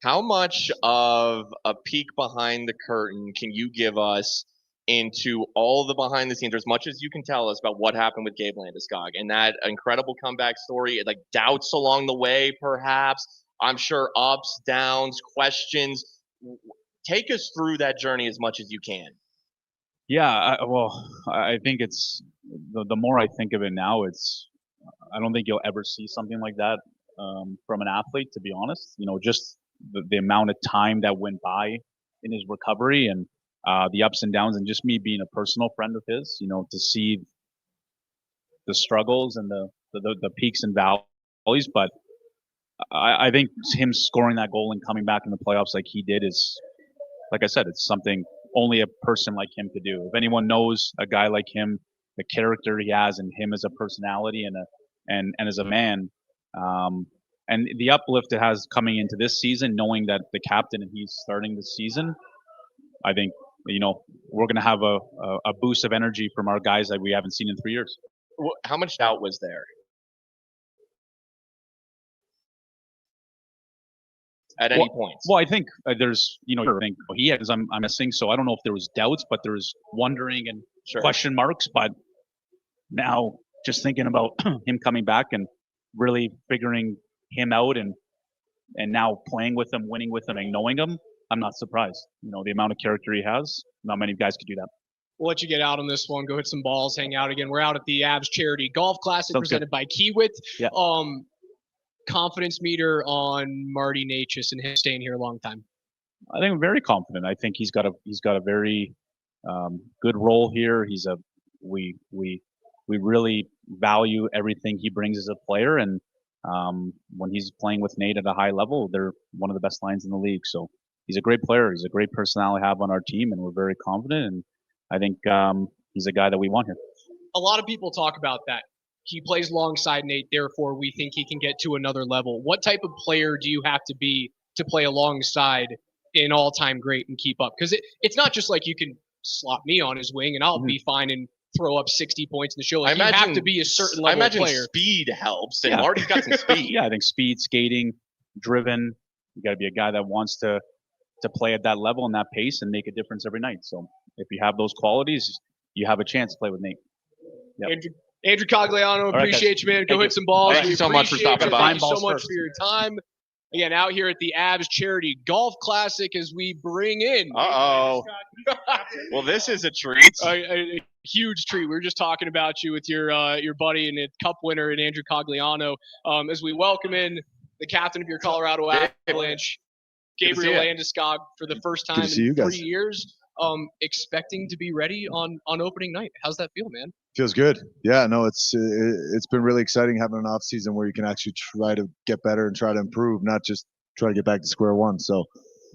[SPEAKER 3] How much of a peek behind the curtain can you give us into all the behind the scenes, or as much as you can tell us about what happened with Gabe Landeskog and that incredible comeback story, like doubts along the way, perhaps, I'm sure ups, downs, questions. Take us through that journey as much as you can.
[SPEAKER 5] Yeah, I think it's the more I think of it now, I don't think you'll ever see something like that from an athlete, to be honest. Just the amount of time that went by in his recovery and the ups and downs, and just me being a personal friend of his, to see the struggles and the peaks and valleys. But I think him scoring that goal and coming back in the playoffs like he did is, like I said, it's something only a person like him could do. If anyone knows a guy like him, the character he has, and him as a personality and as a man, and the uplift it has coming into this season, knowing that the captain and he's starting the season, I think we're going to have a boost of energy from our guys that we haven't seen in 3 years.
[SPEAKER 3] How much doubt was there at any point?
[SPEAKER 5] Well, I think there's, I think he has, I'm missing, so I don't know if there was doubts, but there was wondering and question marks. But now just thinking about him coming back and really figuring him out and now playing with him, winning with him, and knowing him, I'm not surprised. The amount of character he has, not many guys could do that.
[SPEAKER 1] We'll let you get out on this one. Go hit some balls, hang out again. We're out at the Avs Charity Golf Classic presented by Kiewit.
[SPEAKER 5] Yeah.
[SPEAKER 1] Confidence meter on Marty Necas and him staying here a long time.
[SPEAKER 5] I think I'm very confident. I think he's got a very good role here. We really value everything he brings as a player, and when he's playing with Nate at a high level, they're one of the best lines in the league. So he's a great player. He's a great personality to have on our team, and we're very confident. And I think he's a guy that we want here.
[SPEAKER 1] A lot of people talk about that. He plays alongside Nate, therefore we think he can get to another level. What type of player do you have to be to play alongside an all-time great and keep up? Because it's not just like you can slot me on his wing and I'll be fine and throw up 60 points in the show. Like you have to be a certain level of player.
[SPEAKER 3] I imagine speed helps, and Marty's got some speed.
[SPEAKER 5] Yeah, I think speed, skating, driven. You got to be a guy that wants to play at that level and that pace and make a difference every night. So if you have those qualities, you have a chance to play with Nate. Yep.
[SPEAKER 1] Andrew Cogliano, appreciate you, man. Go hit some balls.
[SPEAKER 3] Thank you so much for stopping by.
[SPEAKER 1] Thank you so much for your time. Again, out here at the Avs Charity Golf Classic as we bring in.
[SPEAKER 3] Well, this is a treat.
[SPEAKER 1] huge treat. We were just talking about you with your buddy and cup winner and Andrew Cogliano as we welcome in the captain of your Colorado Avalanche, Gabriel Landeskog, for the first time in 3 years. Expecting to be ready on opening night. How's that feel, man?
[SPEAKER 6] Feels good. Yeah, no, it's been really exciting having an off season where you can actually try to get better and try to improve, not just try to get back to square one. So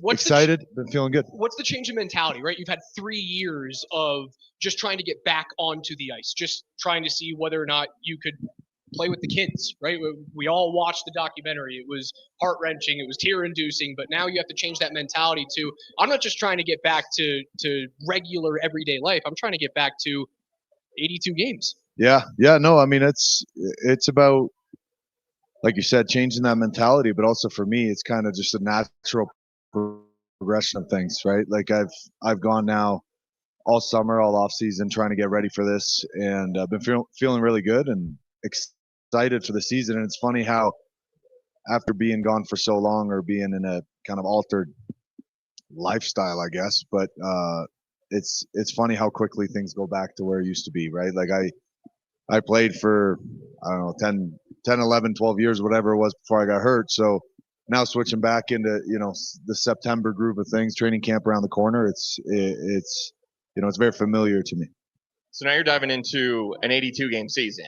[SPEAKER 6] excited, been feeling good.
[SPEAKER 1] What's the change in mentality, right? You've had 3 years of just trying to get back onto the ice, just trying to see whether or not you could play with the kids, right? We all watched the documentary. It was heart-wrenching. It was tear-inducing. But now you have to change that mentality to, I'm not just trying to get back to regular everyday life. I'm trying to get back to 82 games.
[SPEAKER 6] Yeah. No, I mean, it's about, like you said, changing that mentality. But also for me, it's kind of just a natural progression of things, right? Like I've gone now all summer, all off season, trying to get ready for this, and I've been feeling really good and excited for the season. And it's funny how after being gone for so long, or being in a kind of altered lifestyle, I guess, but it's funny how quickly things go back to where it used to be, right? Like I played for, I don't know, 10, 11, 12 years, whatever it was before I got hurt. So now switching back into, the September groove of things, training camp around the corner, it's very familiar to me.
[SPEAKER 3] So now you're diving into an 82 game season,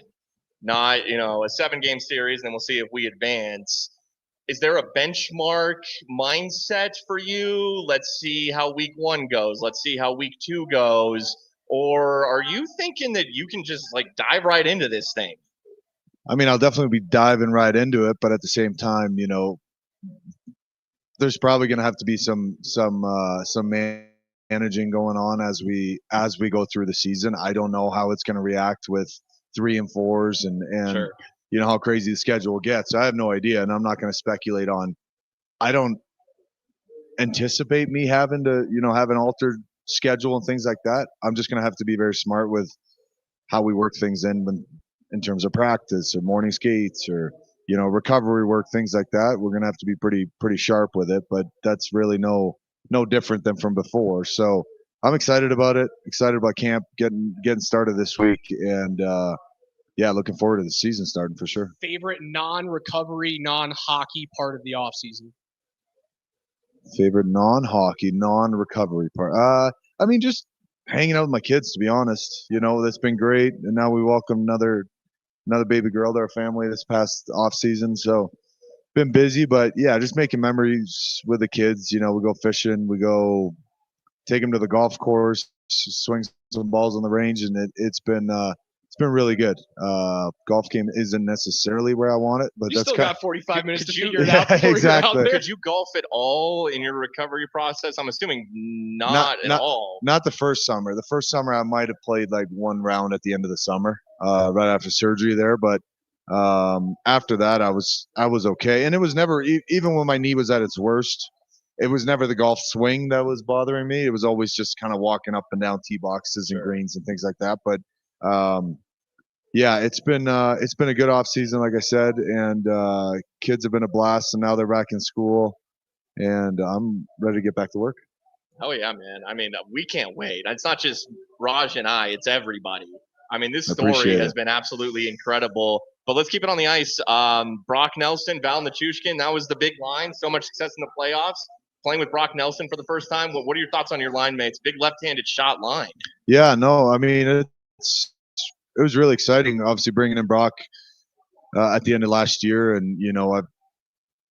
[SPEAKER 3] not, a 7-game series, and then we'll see if we advance. Is there a benchmark mindset for you? Let's see how week 1 goes. Let's see how week 2 goes. Or are you thinking that you can just dive right into this thing?
[SPEAKER 6] I mean, I'll definitely be diving right into it, but at the same time, there's probably going to have to be some managing going on as we go through the season. I don't know how it's going to react with 3 and 4s and
[SPEAKER 3] sure.
[SPEAKER 6] How crazy the schedule gets. I have no idea, and I'm not going to speculate on. I don't anticipate me having to, have an altered schedule and things like that. I'm just going to have to be very smart with how we work things in terms of practice or morning skates or recovery work, things like that. We're going to have to be pretty sharp with it, but that's really no different than from before. So I'm excited about it. Excited about camp getting started this week, and looking forward to the season starting for sure.
[SPEAKER 1] Favorite non-recovery, non-hockey part of the off season?
[SPEAKER 6] Favorite non-hockey, non-recovery part? I mean, just hanging out with my kids, to be honest. That's been great, and now we welcome another baby girl to our family this past off season. So been busy, but yeah, just making memories with the kids. We go fishing, we go take them to the golf course, swing some balls on the range, and it's been really good. Golf game isn't necessarily where I want it, but
[SPEAKER 1] you
[SPEAKER 6] that's
[SPEAKER 1] still got 45 minutes to figure it out.
[SPEAKER 6] Exactly.
[SPEAKER 3] Could you golf at all in your recovery process? I'm assuming not at all.
[SPEAKER 6] Not the first summer. The first summer I might have played 1 round at the end of the summer, right after surgery there. But after that, I was okay. And it was never, even when my knee was at its worst, it was never the golf swing that was bothering me. It was always just kind of walking up and down tee boxes and greens and things like that. But it's been a good off season, like I said, and kids have been a blast, and now they're back in school, and I'm ready to get back to work.
[SPEAKER 3] Oh yeah, man. I mean, we can't wait. It's not just Raj and I, it's everybody. I mean, this story has been absolutely incredible. But let's keep it on the ice. Brock Nelson, Val Nichushkin, that was the big line. So much success in the playoffs. Playing with Brock Nelson for the first time. What are your thoughts on your line mates? Big left-handed shot line. Yeah,
[SPEAKER 6] no, I mean, it was really exciting. Obviously, bringing in Brock at the end of last year, and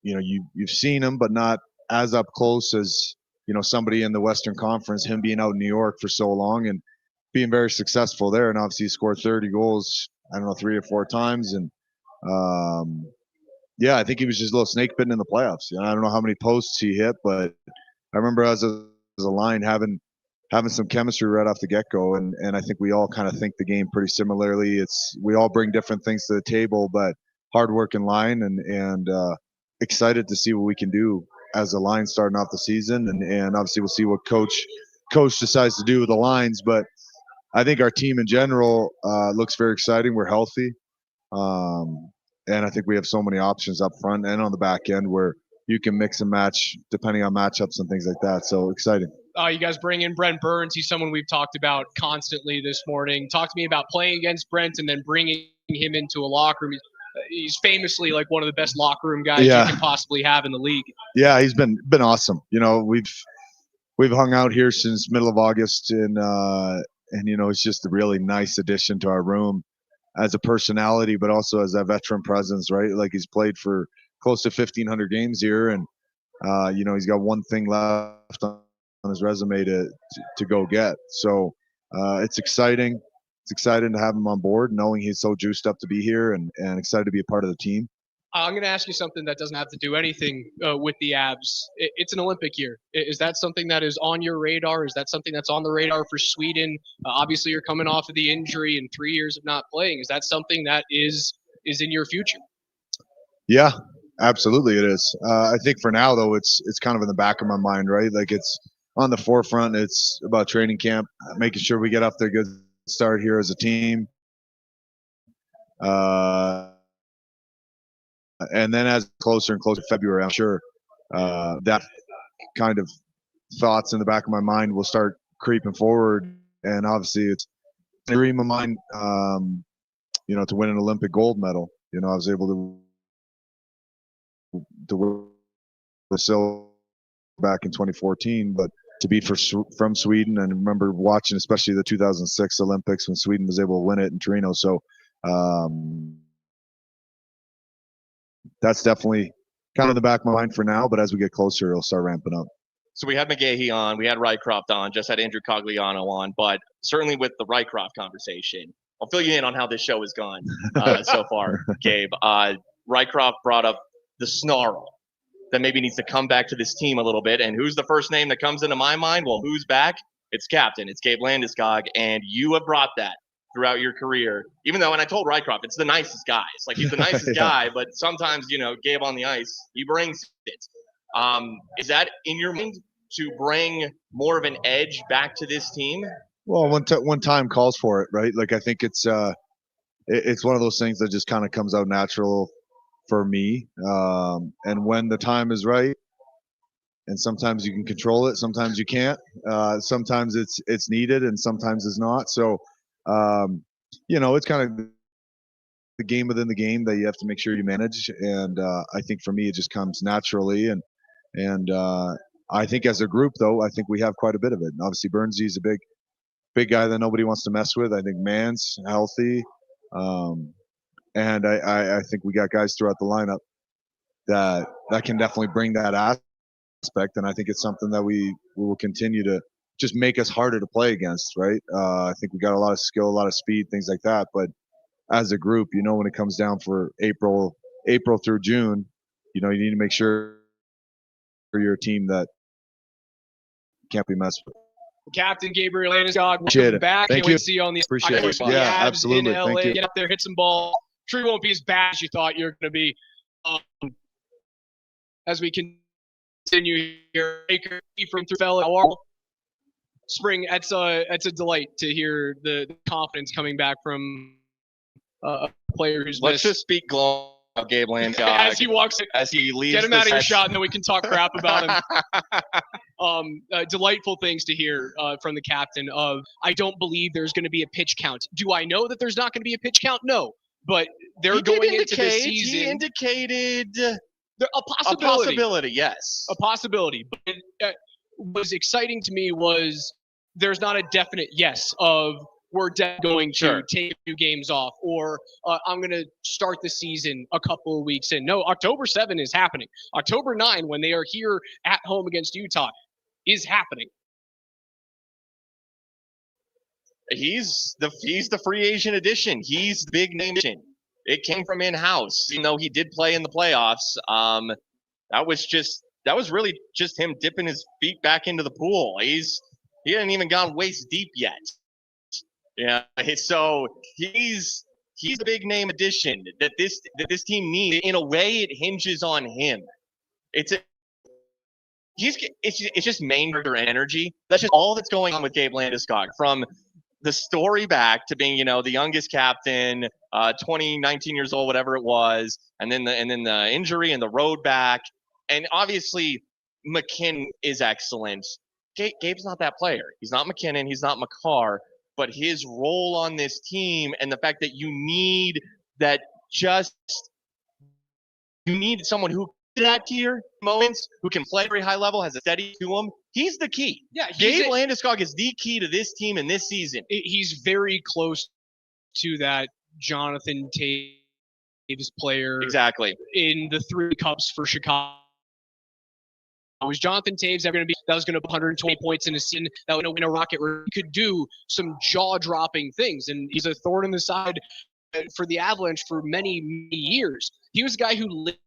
[SPEAKER 6] you've seen him, but not as up close as somebody in the Western Conference. Him being out in New York for so long and being very successful there, and obviously he scored 30 goals. I don't know, 3 or 4 times, and I think he was just a little snake bitten in the playoffs. I don't know how many posts he hit, but I remember as a line having some chemistry right off the get-go, and I think we all kind of think the game pretty similarly. We all bring different things to the table, but hard-working line, and excited to see what we can do as a line starting off the season, and obviously we'll see what coach decides to do with the lines, but I think our team in general looks very exciting. We're healthy, and I think we have so many options up front and on the back end where you can mix and match depending on matchups and things like that. So exciting.
[SPEAKER 1] You guys bring in Brent Burns. He's someone we've talked about constantly this morning. Talk to me about playing against Brent and then bringing him into a locker room. He's famously like one of the best locker room guys you can possibly have in the league.
[SPEAKER 6] Yeah, he's been awesome. You know, we've hung out here since middle of August, and you know, it's just a really nice addition to our room as a personality, but also as a veteran presence, right? Like, he's played for close to 1,500 games here, and you know, he's got one thing left on his resume to go get. So it's exciting. It's exciting to have him on board, knowing he's so juiced up to be here, and excited to be a part of the team.
[SPEAKER 1] I'm going to ask you something that doesn't have to do anything with the Avs. It's an Olympic year. Is that something that is on your radar? Is that something that's on the radar for Sweden? Obviously, you're coming off of the injury and 3 years of not playing. Is that something that is in your future?
[SPEAKER 6] Yeah, absolutely it is. I think for now, though, it's kind of in the back of my mind, right? Like, it's on the forefront. It's about training camp, making sure we get off to a good start here as a team. And then as closer and closer to February, I'm sure that kind of thoughts in the back of my mind will start creeping forward. And obviously, it's a dream of mine, you know, to win an Olympic gold medal. You know, I was able to win the silver back in 2014, but to be from Sweden, and remember watching especially the 2006 Olympics when Sweden was able to win it in Torino. So that's definitely kind of in the back of my mind for now, but as we get closer, it'll start ramping up.
[SPEAKER 3] So we had McGahey on, we had Rycroft on, just had Andrew Cogliano on, but certainly with the Rycroft conversation, I'll fill you in on how this show has gone so far, Gabe. Rycroft brought up the snarl that maybe needs to come back to this team a little bit. And who's the first name that comes into my mind? Well, who's back? It's captain. It's Gabe Landeskog. And you have brought that throughout your career, even though, and I told Rycroft, it's the nicest guy. It's like, he's the nicest guy, but sometimes, you know, Gabe on the ice, he brings it. Is that in your mind to bring more of an edge back to this team?
[SPEAKER 6] Well, when time calls for it, right? Like, I think it's one of those things that just kind of comes out natural for me. And when the time is right, and sometimes you can control it, sometimes you can't. Sometimes it's needed, and sometimes it's not. So, you know, it's kind of the game within the game that you have to make sure you manage. And I think for me, it just comes naturally. And I think as a group, though, I think we have quite a bit of it. And obviously, Burnsy's a big guy that nobody wants to mess with. I think Mann's healthy. And I think we got guys throughout the lineup that can definitely bring that aspect. And I think it's something that we will continue to just make us harder to play against, right? I think we got a lot of skill, a lot of speed, things like that. But as a group, you know, when it comes down for April through June, you know, you need to make sure you're a team that can't be messed with.
[SPEAKER 1] Captain Gabriel Landeskog, welcome back.
[SPEAKER 6] Thank
[SPEAKER 1] Can't
[SPEAKER 6] you.
[SPEAKER 1] wait to see you on the
[SPEAKER 6] Appreciate it. Yeah, absolutely.
[SPEAKER 1] In LA.
[SPEAKER 6] Thank you.
[SPEAKER 1] Get up there, hit some ball. Sure, you won't be as bad as you thought you were going to be. As we continue here, Baker from Thurfell, Spring. That's a delight to hear the confidence coming back from a player who's.
[SPEAKER 3] Let's just speak glowing about Gabe Landeskog
[SPEAKER 1] as he walks in,
[SPEAKER 3] as he leaves.
[SPEAKER 1] Get him out of your shot, and then we can talk crap about him. Delightful things to hear from the captain. I don't believe there's going to be a pitch count. Do I know that there's not going to be a pitch count? No, but they're going into the season.
[SPEAKER 3] He indicated
[SPEAKER 1] a possibility.
[SPEAKER 3] A possibility, yes.
[SPEAKER 1] A possibility. But what was exciting to me was there's not a definite yes of we're going to take a few games off, or I'm going to start the season a couple of weeks in. No, October 7 is happening. October 9, when they are here at home against Utah, is happening.
[SPEAKER 3] He's the free agent addition. He's the big name addition. It came from in-house, even though he did play in the playoffs. That was really just him dipping his feet back into the pool. He hadn't even gone waist deep yet. Yeah, so he's the big name addition that this team needs. In a way, it hinges on him. It's just main character energy. That's just all that's going on with Gabe Landeskog, from the story back to being, you know, the youngest captain, 19 years old, whatever it was, and then the injury and the road back. And obviously, McKinnon is excellent. Gabe's not that player. He's not McKinnon. He's not McCarr. But his role on this team and the fact that you need someone who can that tier moments, who can play very high level, has a steady to him. He's the key.
[SPEAKER 1] Yeah,
[SPEAKER 3] Gabe Landeskog is the key to this team in this season.
[SPEAKER 1] He's very close to that Jonathan Taves player.
[SPEAKER 3] Exactly.
[SPEAKER 1] In the 3 cups for Chicago. Was Jonathan Taves ever going to be that was going to put 120 points in a season that would win a Rocket where he could do some jaw-dropping things? And he's a thorn in the side for the Avalanche for many, many years. He was a guy who lived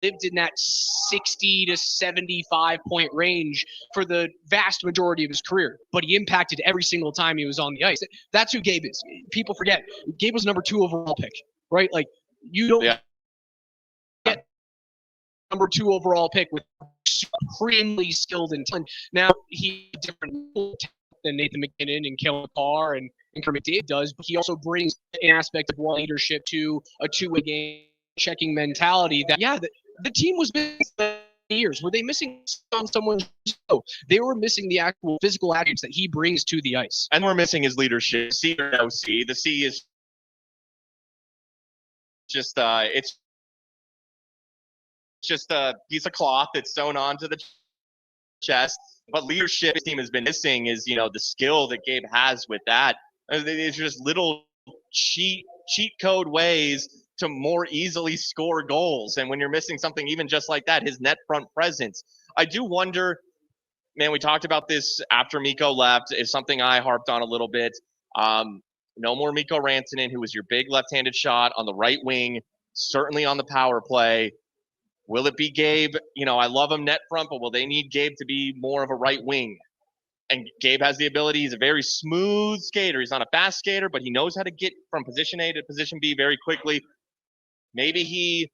[SPEAKER 1] in that 60 to 75 point range for the vast majority of his career, but he impacted every single time he was on the ice. That's who Gabe is. People forget Gabe was number 2 overall pick, right? Like you don't get number 2 overall pick with supremely skilled and talented. Now he's different than Nathan McKinnon and Cale Makar and Kermit McDavid does, but he also brings an aspect of leadership to a 2-way game checking mentality that the team was missing for years. Were they missing on someone's show? They were missing the actual physical attributes that he brings to the ice.
[SPEAKER 3] And we're missing his leadership. C or no C. The C is just it's just a piece of cloth that's sewn onto the chest. But leadership this team has been missing is, the skill that Gabe has with that. It's just little cheat code ways to more easily score goals. And when you're missing something even just like that, his net front presence, I do wonder, man, we talked about this after Mikko left, is something I harped on a little bit. No more Mikko Rantanen, who was your big left-handed shot on the right wing, certainly on the power play. Will it be Gabe? I love him net front, but will they need Gabe to be more of a right wing? And Gabe has the ability. He's a very smooth skater. He's not a fast skater, but he knows how to get from position A to position B very quickly. Maybe he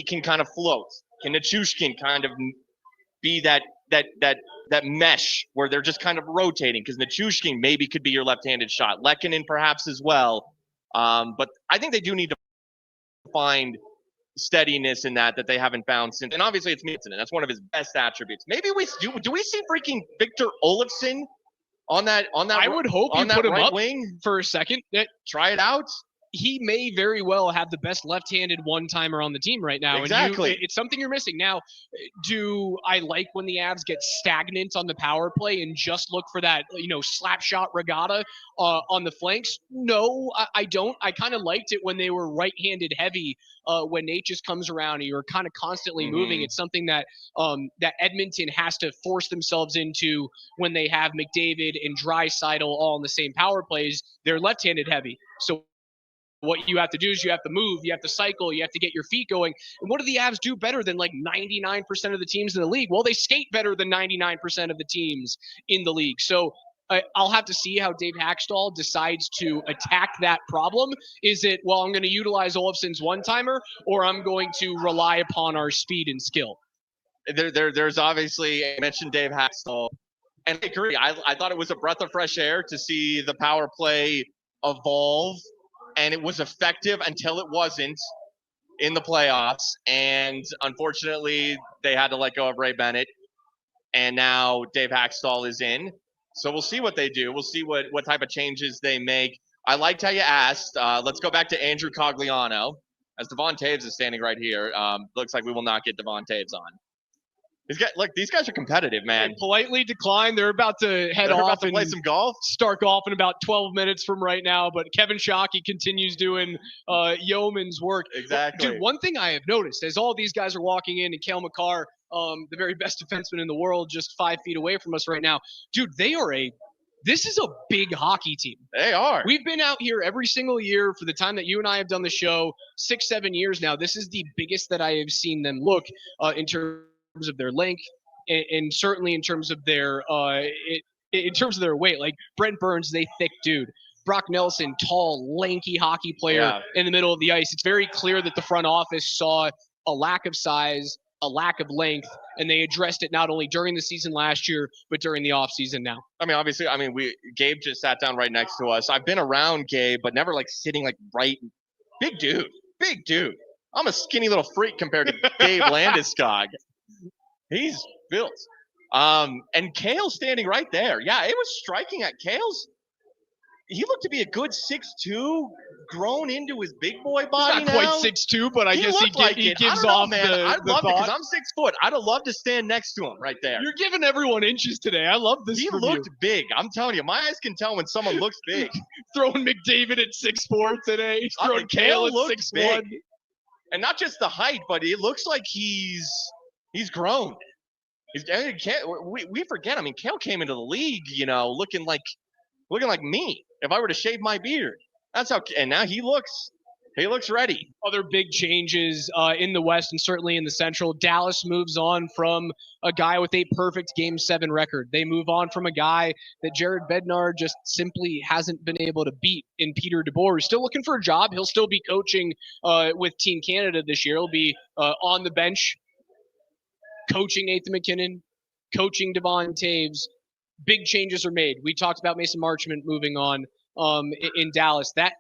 [SPEAKER 3] can kind of float. Can Nichushkin kind of be that mesh where they're just kind of rotating? Because Nichushkin maybe could be your left-handed shot. Lehkonen perhaps as well. But I think they do need to find steadiness in that they haven't found since. And obviously it's Miettinen. That's one of his best attributes. Maybe do we see freaking Victor Olofsson on that
[SPEAKER 1] I would hope you put him up wing for a second.
[SPEAKER 3] Try it out.
[SPEAKER 1] He may very well have the best left-handed one-timer on the team right now.
[SPEAKER 3] Exactly.
[SPEAKER 1] And it's something you're missing. Now, do I like when the Avs get stagnant on the power play and just look for that, slap shot regatta on the flanks? No, I don't. I kind of liked it when they were right-handed heavy, when Nate just comes around and you're kind of constantly moving. It's something that that Edmonton has to force themselves into when they have McDavid and Draisaitl all in the same power plays. They're left-handed heavy. So what you have to do is you have to move, you have to cycle, you have to get your feet going. And what do the Avs do better than 99% of the teams in the league? Well, they skate better than 99% of the teams in the league. So I'll have to see how Dave Hackstall decides to attack that problem. Is it, well, I'm going to utilize Olofsson's one-timer, or I'm going to rely upon our speed and skill?
[SPEAKER 3] There's obviously, I mentioned Dave Hackstall, and I agree. I thought it was a breath of fresh air to see the power play evolve. And it was effective until it wasn't in the playoffs. And unfortunately, they had to let go of Ray Bennett. And now Dave Hackstall is in. So we'll see what they do. We'll see what type of changes they make. I liked how you asked. Let's go back to Andrew Cogliano. As Devon Taves is standing right here. Looks like we will not get Devon Taves on. These guys are competitive, man.
[SPEAKER 1] They politely declined. They're about to head off and
[SPEAKER 3] play some golf.
[SPEAKER 1] Start golf in about 12 minutes from right now. But Kevin Shockey continues doing yeoman's work.
[SPEAKER 3] Exactly.
[SPEAKER 1] Dude, one thing I have noticed as all these guys are walking in, and Cale Makar, the very best defenseman in the world, just 5 feet away from us right now. Dude, this is a big hockey team.
[SPEAKER 3] They are.
[SPEAKER 1] We've been out here every single year for the time that you and I have done the show, 6-7 years now. This is the biggest that I have seen them look in terms of their length and certainly in terms of their weight. Like Brent Burns is a thick dude. Brock Nelson, tall, lanky hockey player in the middle of the ice. It's very clear that the front office saw a lack of size, a lack of length, and they addressed it not only during the season last year, but during the offseason now.
[SPEAKER 3] Obviously, Gabe just sat down right next to us. I've been around Gabe, but never sitting right. Big dude. I'm a skinny little freak compared to Dave Landeskog. He's built. And Kale standing right there. Yeah, it was striking at Kale's. He looked to be a good 6'2", grown into his big boy body.
[SPEAKER 1] He's not quite 6'2", but I guess he gives off
[SPEAKER 3] man.
[SPEAKER 1] the
[SPEAKER 3] I'd love it
[SPEAKER 1] thought.
[SPEAKER 3] because I'm 6 foot. I'd have loved to stand next to him right there.
[SPEAKER 1] You're giving everyone inches today. I love this.
[SPEAKER 3] He looked big. I'm telling you, my eyes can tell when someone looks big.
[SPEAKER 1] Throwing McDavid at 6'4" today. He's throwing Kale at 6'1".
[SPEAKER 3] And not just the height, but it looks like he's grown. We forget. I mean, Kale came into the league, looking like me. If I were to shave my beard, that's how. And now he looks ready.
[SPEAKER 1] Other big changes in the West and certainly in the Central. Dallas moves on from a guy with a perfect Game 7 record. They move on from a guy that Jared Bednar just simply hasn't been able to beat in Peter DeBoer. He's still looking for a job. He'll still be coaching with Team Canada this year. He'll be on the bench, coaching Nathan McKinnon, coaching Devon Taves. Big changes are made. We talked about Mason Marchment moving on in Dallas. That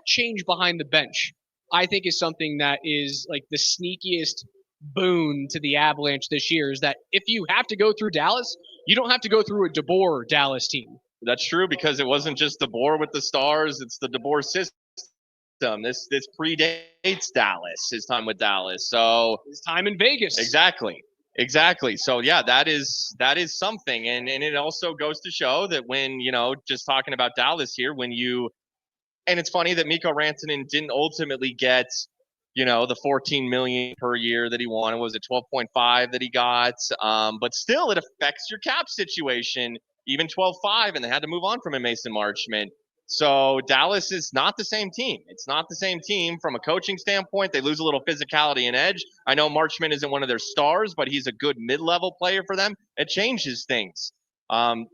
[SPEAKER 1] change behind the bench, I think, is something that is like the sneakiest boon to the Avalanche this year, is that if you have to go through Dallas, you don't have to go through a DeBoer Dallas team.
[SPEAKER 3] That's true, because it wasn't just DeBoer with the Stars. It's the DeBoer system. This predates Dallas, his time with Dallas. So
[SPEAKER 1] his time in Vegas.
[SPEAKER 3] Exactly. So yeah, that is something, and it also goes to show that when just talking about Dallas here, and it's funny that Mikko Rantanen didn't ultimately get the $14 million per year that he wanted. Was it 12.5 that he got? But still, it affects your cap situation. Even 12.5, and they had to move on from a Mason Marchment. So Dallas is not the same team. It's not the same team from a coaching standpoint. They lose a little physicality and edge. I know Marchment isn't one of their stars, but he's a good mid-level player for them. It changes things. And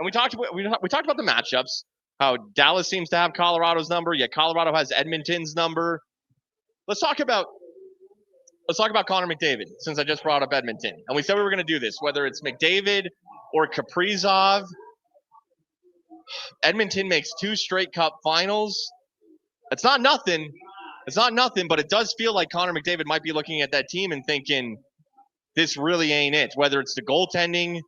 [SPEAKER 3] we talked about the matchups. How Dallas seems to have Colorado's number, yet Colorado has Edmonton's number. Let's talk about Connor McDavid, since I just brought up Edmonton. And we said we were going to do this, whether it's McDavid or Kaprizov. Edmonton makes 2 straight Cup finals. It's not nothing, but it does feel like Connor McDavid might be looking at that team and thinking, this really ain't it. Whether it's the goaltending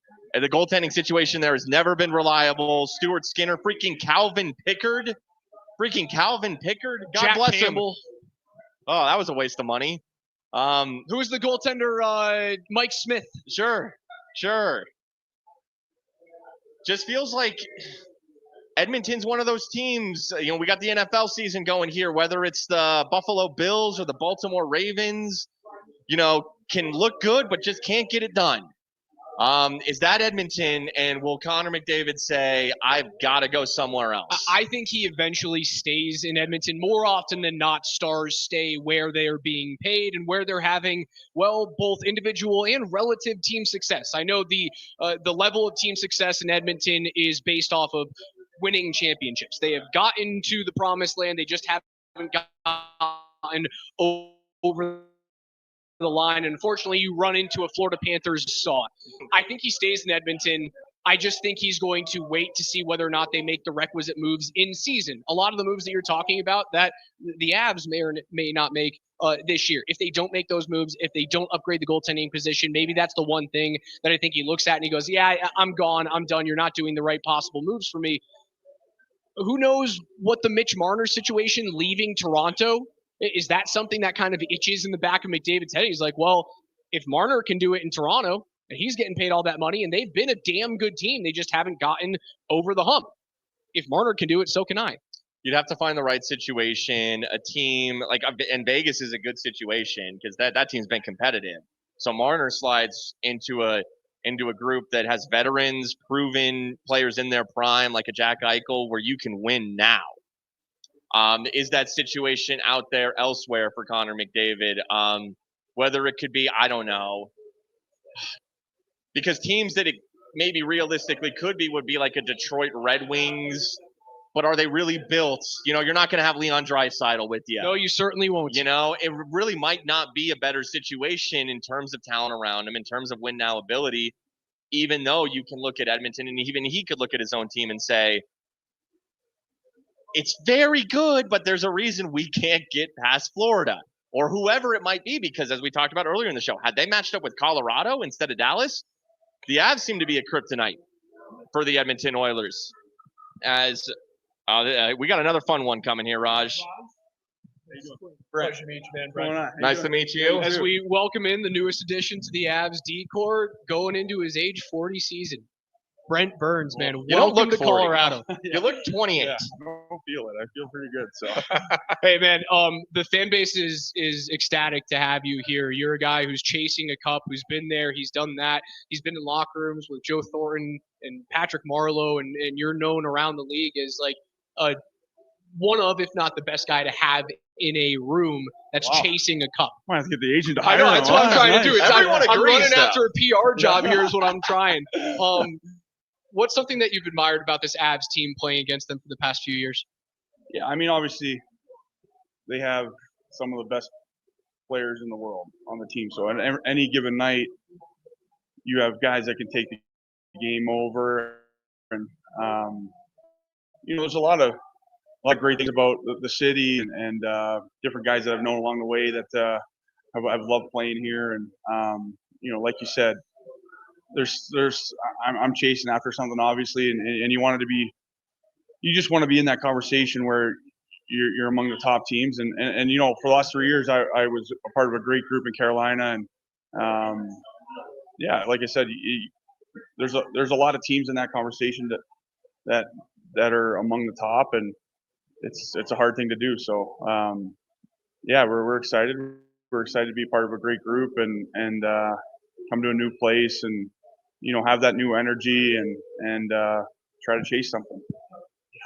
[SPEAKER 3] situation there has never been reliable. Stuart Skinner, freaking Calvin Pickard. God bless him. Oh, that was a waste of money.
[SPEAKER 1] Who was the goaltender? Mike Smith.
[SPEAKER 3] Sure. Just feels like Edmonton's one of those teams. We got the NFL season going here, whether it's the Buffalo Bills or the Baltimore Ravens, can look good, but just can't get it done. Is that Edmonton, and will Connor McDavid say, I've got to go somewhere else?
[SPEAKER 1] I think he eventually stays in Edmonton. More often than not, stars stay where they are being paid and where they're having, both individual and relative team success. I know the level of team success in Edmonton is based off of winning championships. They have gotten to the promised land. They just haven't gotten over the line. And unfortunately, you run into a Florida Panthers saw. I think he stays in Edmonton. I just think he's going to wait to see whether or not they make the requisite moves in season. A lot of the moves that you're talking about that the Avs may or may not make this year. If they don't make those moves, if they don't upgrade the goaltending position, maybe that's the one thing that I think he looks at and he goes, yeah, I'm gone. I'm done. You're not doing the right possible moves for me. Who knows what the Mitch Marner situation leaving Toronto, is that something that kind of itches in the back of McDavid's head? He's like, well, if Marner can do it in Toronto and he's getting paid all that money and they've been a damn good team, they just haven't gotten over the hump. If Marner can do it, so can I.
[SPEAKER 3] You'd have to find the right situation, a team and Vegas is a good situation because that team's been competitive. So Marner slides into a group that has veterans, proven players in their prime, like a Jack Eichel, where you can win now. Is that situation out there elsewhere for Connor McDavid? Whether it could be, I don't know. Because teams that it maybe realistically could be would be like a Detroit Red Wings. But are they really built? You're not going to have Leon Draisaitl with you.
[SPEAKER 1] No, you certainly won't.
[SPEAKER 3] It really might not be a better situation in terms of talent around him, in terms of win now ability, even though you can look at Edmonton and even he could look at his own team and say, it's very good, but there's a reason we can't get past Florida or whoever it might be, because as we talked about earlier in the show, had they matched up with Colorado instead of Dallas, the Avs seem to be a kryptonite for the Edmonton Oilers. As we got another fun one coming here, Raj.
[SPEAKER 1] Pleasure to meet you, man, Brent.
[SPEAKER 3] Nice to meet you.
[SPEAKER 1] As we welcome in the newest addition to the Avs decor, going into his age 40 season, Brent Burns, man.
[SPEAKER 3] You don't
[SPEAKER 1] Welcome
[SPEAKER 3] look
[SPEAKER 1] to
[SPEAKER 3] 40.
[SPEAKER 1] Colorado.
[SPEAKER 3] You look 28.
[SPEAKER 7] Yeah, I don't feel it. I feel pretty good. So
[SPEAKER 1] Hey, man, the fan base is ecstatic to have you here. You're a guy who's chasing a cup, who's been there. He's done that. He's been in locker rooms with Joe Thornton and Patrick Marleau, and you're known around the league as like one of, if not the best guy to have in a room that's chasing a cup.
[SPEAKER 7] I have to get the agent to
[SPEAKER 1] I
[SPEAKER 7] hire
[SPEAKER 1] know,
[SPEAKER 7] him.
[SPEAKER 1] that's what I'm trying to do.
[SPEAKER 3] Everyone
[SPEAKER 1] I'm
[SPEAKER 3] agrees,
[SPEAKER 1] running
[SPEAKER 3] though.
[SPEAKER 1] after a PR job here is what I'm trying. What's something that you've admired about this Avs team playing against them for the past few years?
[SPEAKER 7] Yeah, I mean, obviously, they have some of the best players in the world on the team. So, on any given night, you have guys that can take the game over, and there's a lot of great things about the city and different guys that I've known along the way that I've loved playing here. And like you said, I'm chasing after something, obviously, and you just want to be in that conversation where you're among the top teams. And for the last 3 years, I was a part of a great group in Carolina, and like I said, there's a lot of teams in that conversation that are among the top, and it's a hard thing to do. So we're excited. We're excited to be part of a great group and come to a new place and have that new energy and try to chase something.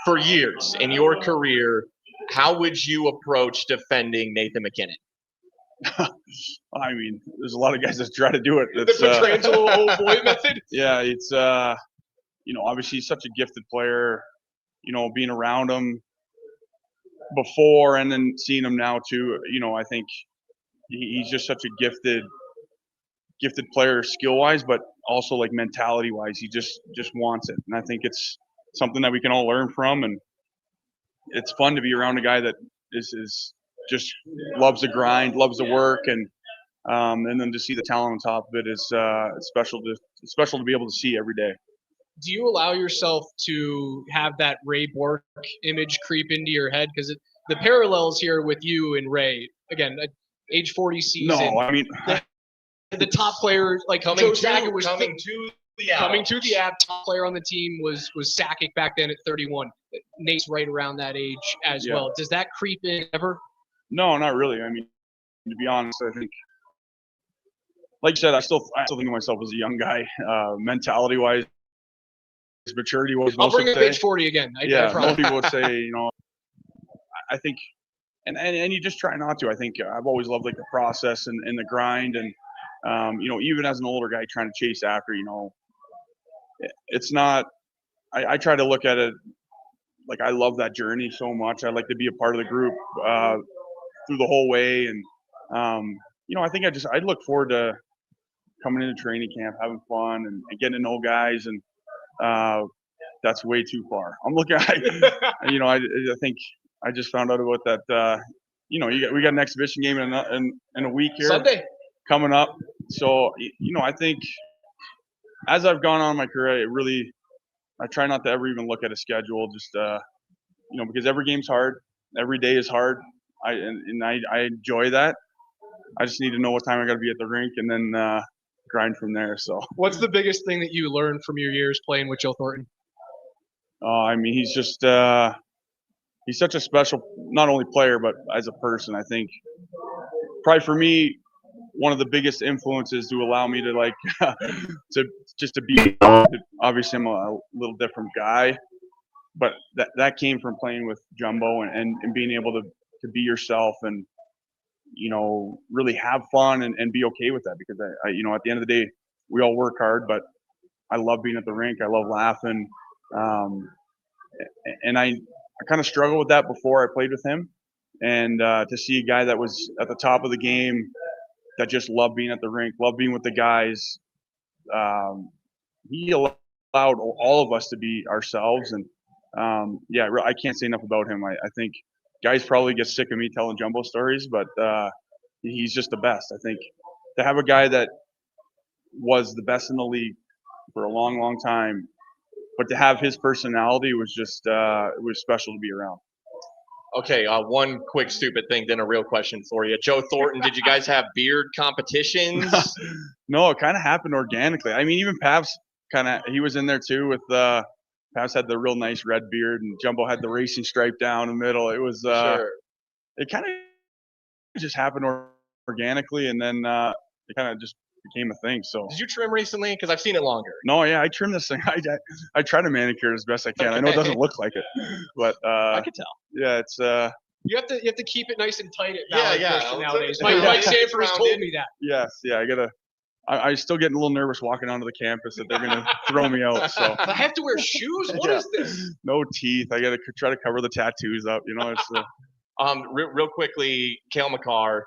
[SPEAKER 3] For years in your career, how would you approach defending Nathan McKinnon?
[SPEAKER 7] I mean, there's a lot of guys that try to do it.
[SPEAKER 1] The Petrangelo old boy method?
[SPEAKER 7] Yeah, it's obviously he's such a gifted player. Being around him before and then seeing him now too, I think he's just such a gifted player skill-wise, but also like mentality-wise, he just wants it. And I think it's something that we can all learn from, and it's fun to be around a guy that is just loves the grind, loves the work, and then to see the talent on top of it is special to be able to see every day.
[SPEAKER 1] Do you allow yourself to have that Ray Bork image creep into your head? Because the parallels here with you and Ray, again, age 40 season.
[SPEAKER 7] No, I mean
[SPEAKER 1] the top player, like
[SPEAKER 3] Coming
[SPEAKER 1] Joe
[SPEAKER 3] to
[SPEAKER 1] Sakic was
[SPEAKER 3] the
[SPEAKER 1] coming to the Avs. Top player on the team was Sakic back then at 31. Nate's right around that age as well. Does that creep in ever?
[SPEAKER 7] No, not really. I mean, to be honest, I think, like you said, I still think of myself as a young guy, mentality-wise, maturity-wise.
[SPEAKER 1] I'll bring up age 40 again. I
[SPEAKER 7] most people would say, I think, and you just try not to. I think I've always loved like the process and the grind, and even as an older guy trying to chase after, it's not. I try to look at it like I love that journey so much. I like to be a part of the group through the whole way, and I think I look forward to coming into training camp, having fun, and getting to know guys, and that's way too far. I'm looking at, I think I just found out about that. We got an exhibition game in a week here,
[SPEAKER 1] Sunday
[SPEAKER 7] coming up. So I think as I've gone on in my career, I try not to ever even look at a schedule, just because every game's hard, every day is hard. I enjoy that. I just need to know what time I got to be at the rink, and then grind from there. So,
[SPEAKER 1] what's the biggest thing that you learned from your years playing with Joe Thornton?
[SPEAKER 7] I mean, he's just he's such a special, not only player, but as a person. I think probably for me, one of the biggest influences to allow me to to be. Obviously, I'm a little different guy, but that came from playing with Jumbo and being able to be yourself and really have fun and be okay with that, because I at the end of the day, we all work hard, but I love being at the rink. I love laughing. And I kind of struggled with that before I played with him. And to see a guy that was at the top of the game that just loved being at the rink, loved being with the guys, he allowed all of us to be ourselves. And I can't say enough about him. I think guys probably get sick of me telling Jumbo stories, but he's just the best. I think to have a guy that was the best in the league for a long, long time, but to have his personality was just it was special to be around.
[SPEAKER 3] Okay, one quick stupid thing, then a real question for you. Joe Thornton, did you guys have beard competitions?
[SPEAKER 7] No, it kind of happened organically. I mean, even Pavs he was in there too with Pavs had the real nice red beard and Jumbo had the racing stripe down the middle. It was
[SPEAKER 3] Sure.
[SPEAKER 7] It kind of just happened organically, and then it kind of just became a thing. So
[SPEAKER 3] did you trim recently? Because I've seen it longer.
[SPEAKER 7] No, yeah, I trimmed this thing. I try to manicure as best I can. I know it doesn't look like it, but
[SPEAKER 3] I could tell.
[SPEAKER 7] Yeah, it's
[SPEAKER 1] You have to keep it nice and tight at
[SPEAKER 3] Yeah,
[SPEAKER 1] Valley
[SPEAKER 3] yeah.
[SPEAKER 1] Christian
[SPEAKER 3] Let's-
[SPEAKER 1] nowadays.
[SPEAKER 3] yeah.
[SPEAKER 1] Mike Sanford has told me that.
[SPEAKER 7] yes, yeah. I still getting a little nervous walking onto the campus that they're gonna throw me out. So
[SPEAKER 1] I have to wear shoes. What is this?
[SPEAKER 7] no teeth. I gotta try to cover the tattoos up. You know, it's
[SPEAKER 3] Real quickly, Cale Makar.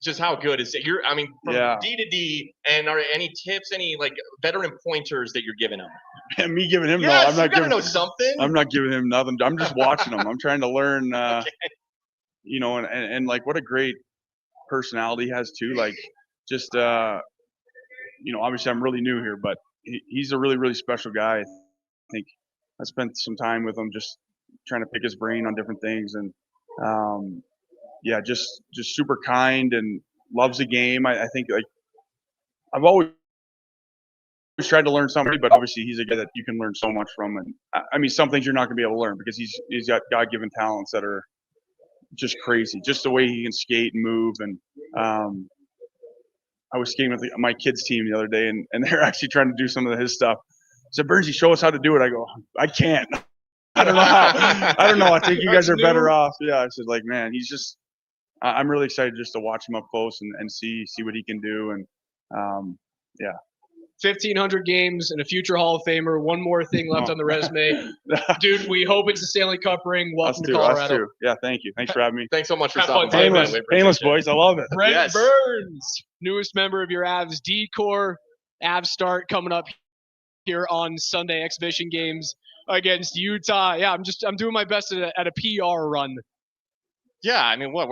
[SPEAKER 3] Just how good is it? From D to D, and are any tips, any like veteran pointers that you're giving him?
[SPEAKER 7] And me giving him
[SPEAKER 3] Yes,
[SPEAKER 7] no. I'm not
[SPEAKER 3] gotta
[SPEAKER 7] giving.
[SPEAKER 3] know something.
[SPEAKER 7] I'm not giving him nothing. I'm just watching him. I'm trying to learn.
[SPEAKER 3] Okay.
[SPEAKER 7] You know, and like what a great personality he has too. Like just you know, obviously I'm really new here, but he's a really, really special guy. I think I spent some time with him just trying to pick his brain on different things, and yeah, just super kind and loves the game. I think like I've always tried to learn something, but obviously he's a guy that you can learn so much from. And I mean, some things you're not gonna be able to learn because he's got God-given talents that are just crazy. Just the way he can skate and move. And I was skating with my kids' team the other day, and they're actually trying to do some of his stuff. I said, Bernsey, show us how to do it. I go, I can't. I don't know how. I don't know. I think you guys are better off. Yeah, I said, like, man, he's just. I'm really excited just to watch him up close and see what he can do. And yeah.
[SPEAKER 1] 1,500 games and a future Hall of Famer. One more thing left on the resume. Dude, we hope it's a Stanley Cup ring. Welcome to Colorado.
[SPEAKER 7] Us too. Yeah, thank you. Thanks for having me.
[SPEAKER 3] Thanks so much for
[SPEAKER 1] Have
[SPEAKER 3] stopping
[SPEAKER 1] fun,
[SPEAKER 3] by.
[SPEAKER 1] Painless.
[SPEAKER 3] Man. We appreciate
[SPEAKER 7] Painless,
[SPEAKER 3] it.
[SPEAKER 7] boys. I love it.
[SPEAKER 1] Brent
[SPEAKER 3] Yes.
[SPEAKER 1] Burns, newest member of your Avs D-Corps. Avs start coming up here on Sunday exhibition games against Utah. Yeah, I'm doing my best at a PR run.
[SPEAKER 3] Yeah, I mean, what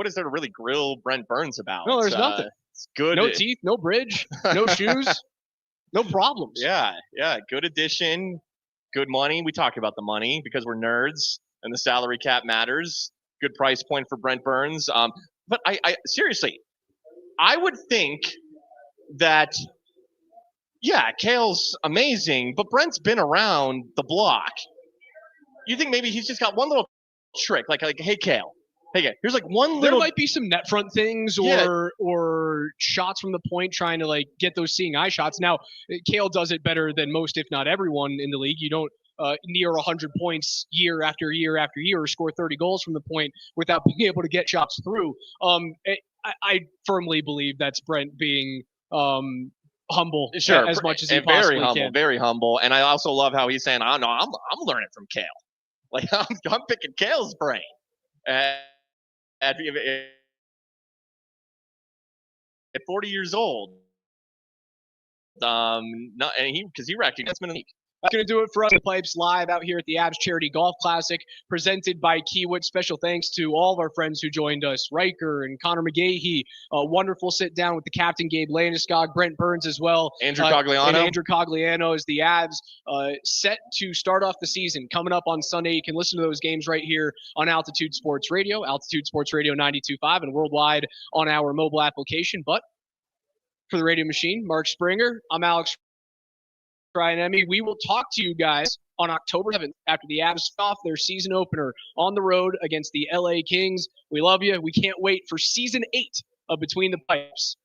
[SPEAKER 3] is there to really grill Brent Burns about?
[SPEAKER 1] No, there's nothing.
[SPEAKER 3] It's good.
[SPEAKER 1] No teeth, no bridge, no shoes, no problems.
[SPEAKER 3] Yeah, good addition, good money. We talk about the money because we're nerds and the salary cap matters. Good price point for Brent Burns. But I seriously, I would think that, yeah, Cale's amazing, but Brent's been around the block. You think maybe he's just got one little trick, like hey Cale, here's like one little.
[SPEAKER 1] There might be some net front things or shots from the point, trying to like get those seeing eye shots. Now, Cale does it better than most, if not everyone in the league. You don't near 100 points year after year after year, or score 30 goals from the point without being able to get shots through. I firmly believe that's Brent being humble,
[SPEAKER 3] sure,
[SPEAKER 1] as much as he
[SPEAKER 3] and
[SPEAKER 1] possibly
[SPEAKER 3] very humble,
[SPEAKER 1] can.
[SPEAKER 3] very humble. And I also love how he's saying, "Oh no, I'm learning from Cale. Like I'm picking Cale's brain." At 40 years old, because he recognized him in the league.
[SPEAKER 1] That's going to do it for us. Pipes live out here at the Avs Charity Golf Classic, presented by Kiewit. Special thanks to all of our friends who joined us, Riker and Connor McGahee. A wonderful sit down with the captain, Gabe Landeskog, Brent Burns as well.
[SPEAKER 3] Andrew Cogliano.
[SPEAKER 1] And Andrew Cogliano is the Avs set to start off the season. Coming up on Sunday, you can listen to those games right here on Altitude Sports Radio, Altitude Sports Radio 92.5, and worldwide on our mobile application. But for the radio machine, Mark Springer, I'm Alex Rajaniemi. We will talk to you guys on October 7th after the Avs off their season opener on the road against the LA Kings. We love you. We can't wait for season 8 of Between the Pipes.